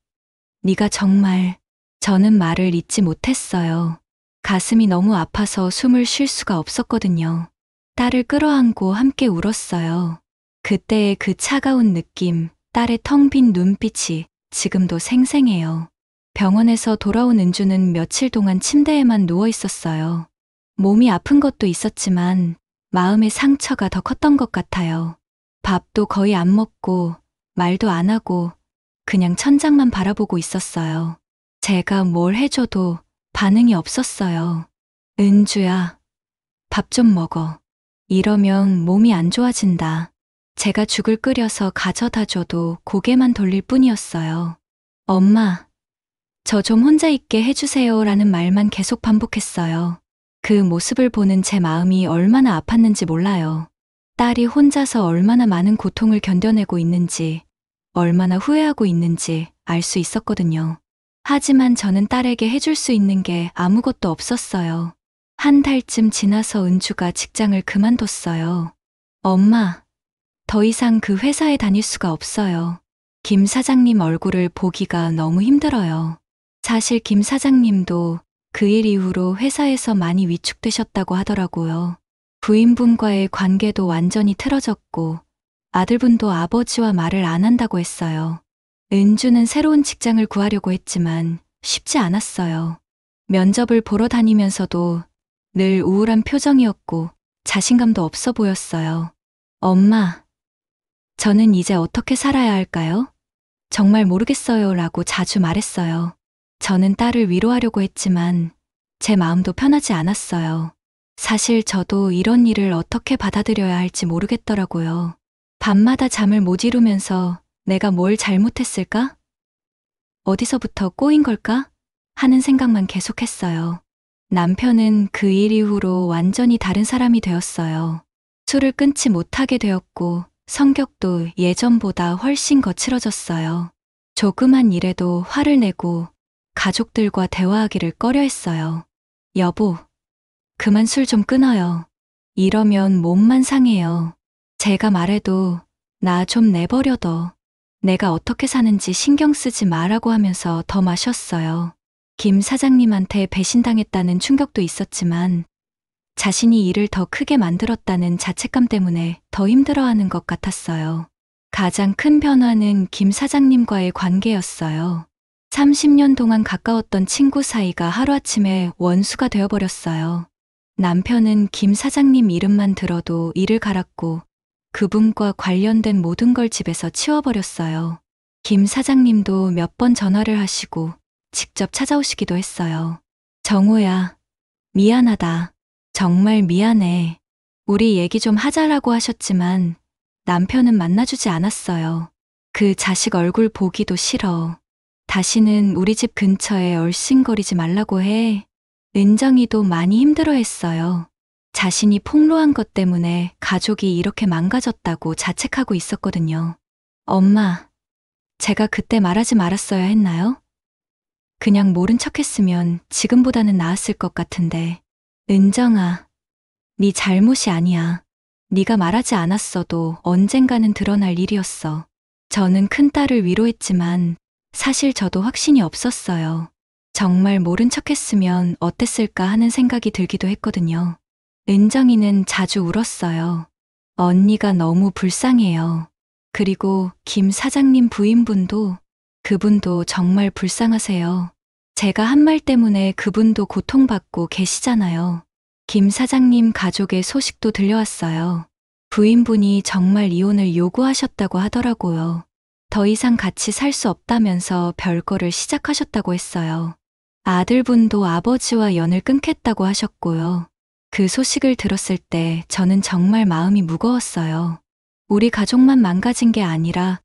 네가 정말... 저는 말을 잇지 못했어요. 가슴이 너무 아파서 숨을 쉴 수가 없었거든요. 딸을 끌어안고 함께 울었어요. 그때의 그 차가운 느낌, 딸의 텅 빈 눈빛이 지금도 생생해요. 병원에서 돌아온 은주는 며칠 동안 침대에만 누워 있었어요. 몸이 아픈 것도 있었지만 마음의 상처가 더 컸던 것 같아요. 밥도 거의 안 먹고 말도 안 하고 그냥 천장만 바라보고 있었어요. 제가 뭘 해줘도 반응이 없었어요. 은주야, 밥 좀 먹어. 이러면 몸이 안 좋아진다. 제가 죽을 끓여서 가져다 줘도 고개만 돌릴 뿐이었어요. 엄마, 저 좀 혼자 있게 해주세요 라는 말만 계속 반복했어요. 그 모습을 보는 제 마음이 얼마나 아팠는지 몰라요. 딸이 혼자서 얼마나 많은 고통을 견뎌내고 있는지, 얼마나 후회하고 있는지 알 수 있었거든요. 하지만 저는 딸에게 해줄 수 있는 게 아무것도 없었어요. 한 달쯤 지나서 은주가 직장을 그만뒀어요. 엄마, 더 이상 그 회사에 다닐 수가 없어요. 김 사장님 얼굴을 보기가 너무 힘들어요. 사실 김 사장님도 그 일 이후로 회사에서 많이 위축되셨다고 하더라고요. 부인분과의 관계도 완전히 틀어졌고 아들분도 아버지와 말을 안 한다고 했어요. 은주는 새로운 직장을 구하려고 했지만 쉽지 않았어요. 면접을 보러 다니면서도 늘 우울한 표정이었고 자신감도 없어 보였어요. 엄마, 저는 이제 어떻게 살아야 할까요? 정말 모르겠어요 라고 자주 말했어요. 저는 딸을 위로하려고 했지만 제 마음도 편하지 않았어요. 사실 저도 이런 일을 어떻게 받아들여야 할지 모르겠더라고요. 밤마다 잠을 못 이루면서 내가 뭘 잘못했을까? 어디서부터 꼬인 걸까? 하는 생각만 계속했어요. 남편은 그 일 이후로 완전히 다른 사람이 되었어요. 술을 끊지 못하게 되었고 성격도 예전보다 훨씬 거칠어졌어요. 조그만 일에도 화를 내고 가족들과 대화하기를 꺼려했어요. 여보, 그만 술 좀 끊어요. 이러면 몸만 상해요. 제가 말해도 나 좀 내버려둬. 내가 어떻게 사는지 신경 쓰지 마라고 하면서 더 마셨어요. 김 사장님한테 배신당했다는 충격도 있었지만 자신이 일을 더 크게 만들었다는 자책감 때문에 더 힘들어하는 것 같았어요. 가장 큰 변화는 김 사장님과의 관계였어요. 30년 동안 가까웠던 친구 사이가 하루아침에 원수가 되어버렸어요. 남편은 김 사장님 이름만 들어도 이를 갈았고 그분과 관련된 모든 걸 집에서 치워버렸어요. 김 사장님도 몇 번 전화를 하시고 직접 찾아오시기도 했어요. 정우야, 미안하다. 정말 미안해. 우리 얘기 좀 하자라고 하셨지만 남편은 만나주지 않았어요. 그 자식 얼굴 보기도 싫어. 다시는 우리 집 근처에 얼씬거리지 말라고 해. 은정이도 많이 힘들어했어요. 자신이 폭로한 것 때문에 가족이 이렇게 망가졌다고 자책하고 있었거든요. 엄마, 제가 그때 말하지 말았어야 했나요? 그냥 모른 척했으면 지금보다는 나았을 것 같은데. 은정아, 네 잘못이 아니야. 네가 말하지 않았어도 언젠가는 드러날 일이었어. 저는 큰딸을 위로했지만 사실 저도 확신이 없었어요. 정말 모른 척했으면 어땠을까 하는 생각이 들기도 했거든요. 은정이는 자주 울었어요. 언니가 너무 불쌍해요. 그리고 김 사장님 부인분도 그분도 정말 불쌍하세요. 제가 한 말 때문에 그분도 고통받고 계시잖아요. 김 사장님 가족의 소식도 들려왔어요. 부인분이 정말 이혼을 요구하셨다고 하더라고요. 더 이상 같이 살 수 없다면서 별거를 시작하셨다고 했어요. 아들분도 아버지와 연을 끊겠다고 하셨고요. 그 소식을 들었을 때 저는 정말 마음이 무거웠어요. 우리 가족만 망가진 게 아니라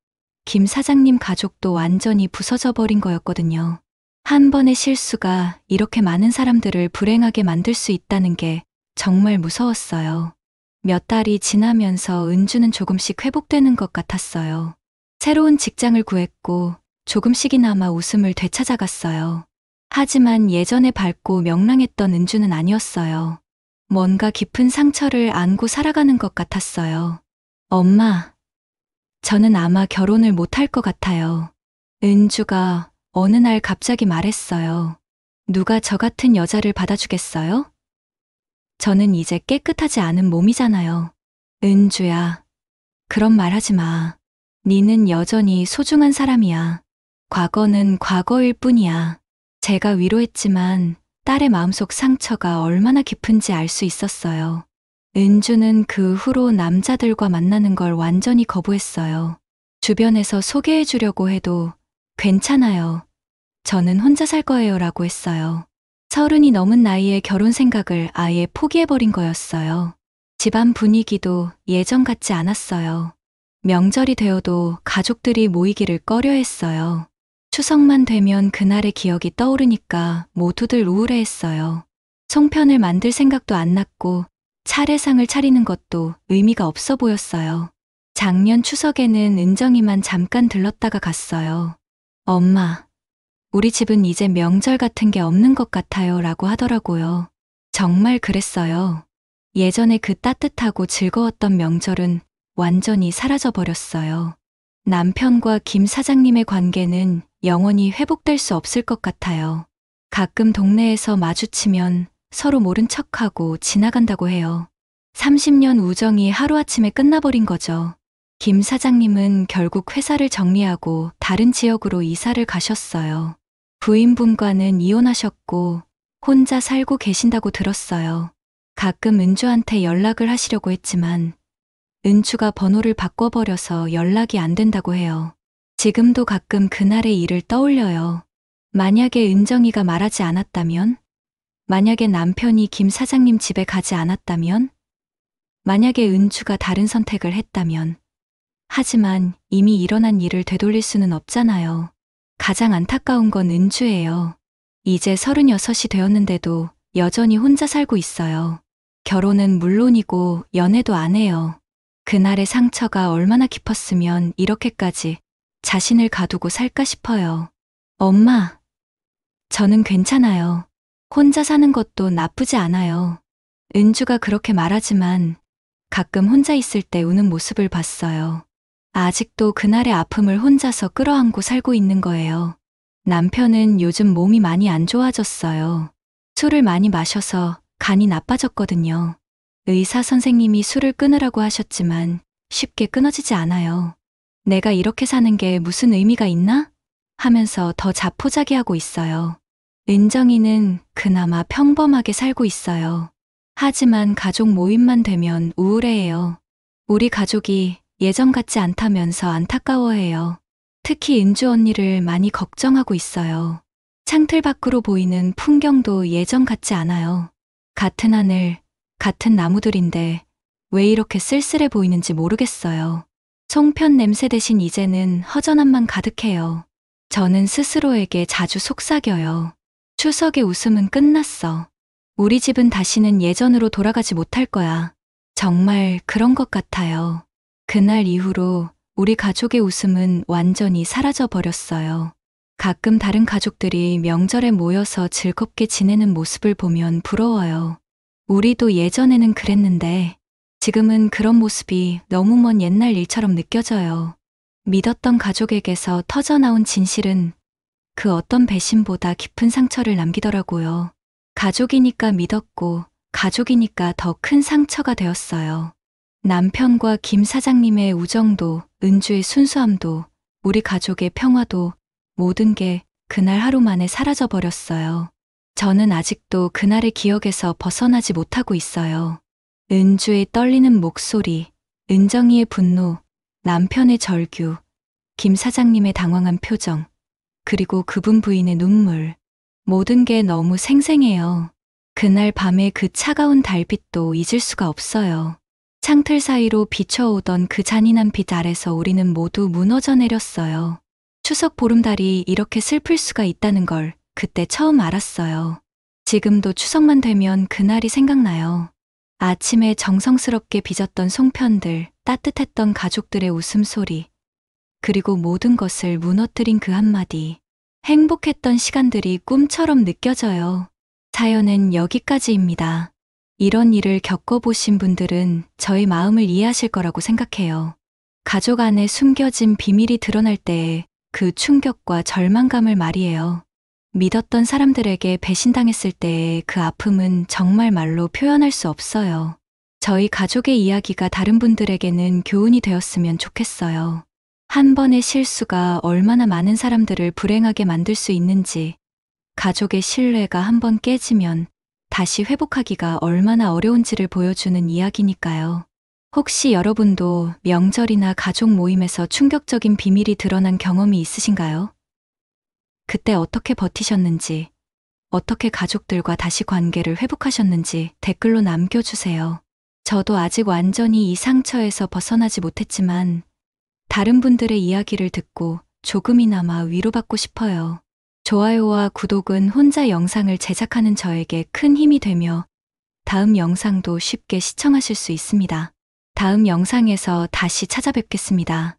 김 사장님 가족도 완전히 부서져 버린 거였거든요. 한 번의 실수가 이렇게 많은 사람들을 불행하게 만들 수 있다는 게 정말 무서웠어요. 몇 달이 지나면서 은주는 조금씩 회복되는 것 같았어요. 새로운 직장을 구했고 조금씩이나마 웃음을 되찾아갔어요. 하지만 예전에 밝고 명랑했던 은주는 아니었어요. 뭔가 깊은 상처를 안고 살아가는 것 같았어요. 엄마, 저는 아마 결혼을 못할 것 같아요. 은주가 어느 날 갑자기 말했어요. 누가 저 같은 여자를 받아주겠어요? 저는 이제 깨끗하지 않은 몸이잖아요. 은주야, 그런 말 하지 마. 니는 여전히 소중한 사람이야. 과거는 과거일 뿐이야. 제가 위로했지만 딸의 마음속 상처가 얼마나 깊은지 알 수 있었어요. 은주는 그 후로 남자들과 만나는 걸 완전히 거부했어요. 주변에서 소개해 주려고 해도 괜찮아요. 저는 혼자 살 거예요 라고 했어요. 30이 넘은 나이에 결혼 생각을 아예 포기해버린 거였어요. 집안 분위기도 예전 같지 않았어요. 명절이 되어도 가족들이 모이기를 꺼려했어요. 추석만 되면 그날의 기억이 떠오르니까 모두들 우울해했어요. 송편을 만들 생각도 안 났고 차례상을 차리는 것도 의미가 없어 보였어요. 작년 추석에는 은정이만 잠깐 들렀다가 갔어요. 엄마, 우리 집은 이제 명절 같은 게 없는 것 같아요 라고 하더라고요. 정말 그랬어요. 예전에 그 따뜻하고 즐거웠던 명절은 완전히 사라져버렸어요. 남편과 김 사장님의 관계는 영원히 회복될 수 없을 것 같아요. 가끔 동네에서 마주치면 서로 모른 척하고 지나간다고 해요. 30년 우정이 하루아침에 끝나버린 거죠. 김 사장님은 결국 회사를 정리하고 다른 지역으로 이사를 가셨어요. 부인분과는 이혼하셨고 혼자 살고 계신다고 들었어요. 가끔 은주한테 연락을 하시려고 했지만 은주가 번호를 바꿔버려서 연락이 안 된다고 해요. 지금도 가끔 그날의 일을 떠올려요. 만약에 은정이가 말하지 않았다면? 만약에 남편이 김 사장님 집에 가지 않았다면? 만약에 은주가 다른 선택을 했다면? 하지만 이미 일어난 일을 되돌릴 수는 없잖아요. 가장 안타까운 건 은주예요. 이제 36이 되었는데도 여전히 혼자 살고 있어요. 결혼은 물론이고 연애도 안 해요. 그날의 상처가 얼마나 깊었으면 이렇게까지 자신을 가두고 살까 싶어요. 엄마, 저는 괜찮아요. 혼자 사는 것도 나쁘지 않아요. 은주가 그렇게 말하지만 가끔 혼자 있을 때 우는 모습을 봤어요. 아직도 그날의 아픔을 혼자서 끌어안고 살고 있는 거예요. 남편은 요즘 몸이 많이 안 좋아졌어요. 술을 많이 마셔서 간이 나빠졌거든요. 의사 선생님이 술을 끊으라고 하셨지만 쉽게 끊어지지 않아요. 내가 이렇게 사는 게 무슨 의미가 있나? 하면서 더 자포자기하고 있어요. 은정이는 그나마 평범하게 살고 있어요. 하지만 가족 모임만 되면 우울해해요. 우리 가족이 예전 같지 않다면서 안타까워해요. 특히 은주 언니를 많이 걱정하고 있어요. 창틀 밖으로 보이는 풍경도 예전 같지 않아요. 같은 하늘, 같은 나무들인데 왜 이렇게 쓸쓸해 보이는지 모르겠어요. 송편 냄새 대신 이제는 허전함만 가득해요. 저는 스스로에게 자주 속삭여요. 추석의 웃음은 끝났어. 우리 집은 다시는 예전으로 돌아가지 못할 거야. 정말 그런 것 같아요. 그날 이후로 우리 가족의 웃음은 완전히 사라져 버렸어요. 가끔 다른 가족들이 명절에 모여서 즐겁게 지내는 모습을 보면 부러워요. 우리도 예전에는 그랬는데 지금은 그런 모습이 너무 먼 옛날 일처럼 느껴져요. 믿었던 가족에게서 터져나온 진실은 그 어떤 배신보다 깊은 상처를 남기더라고요. 가족이니까 믿었고 가족이니까 더 큰 상처가 되었어요. 남편과 김 사장님의 우정도 은주의 순수함도 우리 가족의 평화도 모든 게 그날 하루 만에 사라져 버렸어요. 저는 아직도 그날의 기억에서 벗어나지 못하고 있어요. 은주의 떨리는 목소리, 은정이의 분노, 남편의 절규, 김 사장님의 당황한 표정, 그리고 그분 부인의 눈물. 모든 게 너무 생생해요. 그날 밤의 그 차가운 달빛도 잊을 수가 없어요. 창틀 사이로 비춰오던 그 잔인한 빛 아래서 우리는 모두 무너져 내렸어요. 추석 보름달이 이렇게 슬플 수가 있다는 걸 그때 처음 알았어요. 지금도 추석만 되면 그날이 생각나요. 아침에 정성스럽게 빚었던 송편들, 따뜻했던 가족들의 웃음소리, 그리고 모든 것을 무너뜨린 그 한마디. 행복했던 시간들이 꿈처럼 느껴져요. 사연은 여기까지입니다. 이런 일을 겪어보신 분들은 저의 마음을 이해하실 거라고 생각해요. 가족 안에 숨겨진 비밀이 드러날 때의 그 충격과 절망감을 말이에요. 믿었던 사람들에게 배신당했을 때의 그 아픔은 정말 말로 표현할 수 없어요. 저희 가족의 이야기가 다른 분들에게는 교훈이 되었으면 좋겠어요. 한 번의 실수가 얼마나 많은 사람들을 불행하게 만들 수 있는지, 가족의 신뢰가 한 번 깨지면 다시 회복하기가 얼마나 어려운지를 보여주는 이야기니까요. 혹시 여러분도 명절이나 가족 모임에서 충격적인 비밀이 드러난 경험이 있으신가요? 그때 어떻게 버티셨는지, 어떻게 가족들과 다시 관계를 회복하셨는지 댓글로 남겨주세요. 저도 아직 완전히 이 상처에서 벗어나지 못했지만 다른 분들의 이야기를 듣고 조금이나마 위로받고 싶어요. 좋아요와 구독은 혼자 영상을 제작하는 저에게 큰 힘이 되며 다음 영상도 쉽게 시청하실 수 있습니다. 다음 영상에서 다시 찾아뵙겠습니다.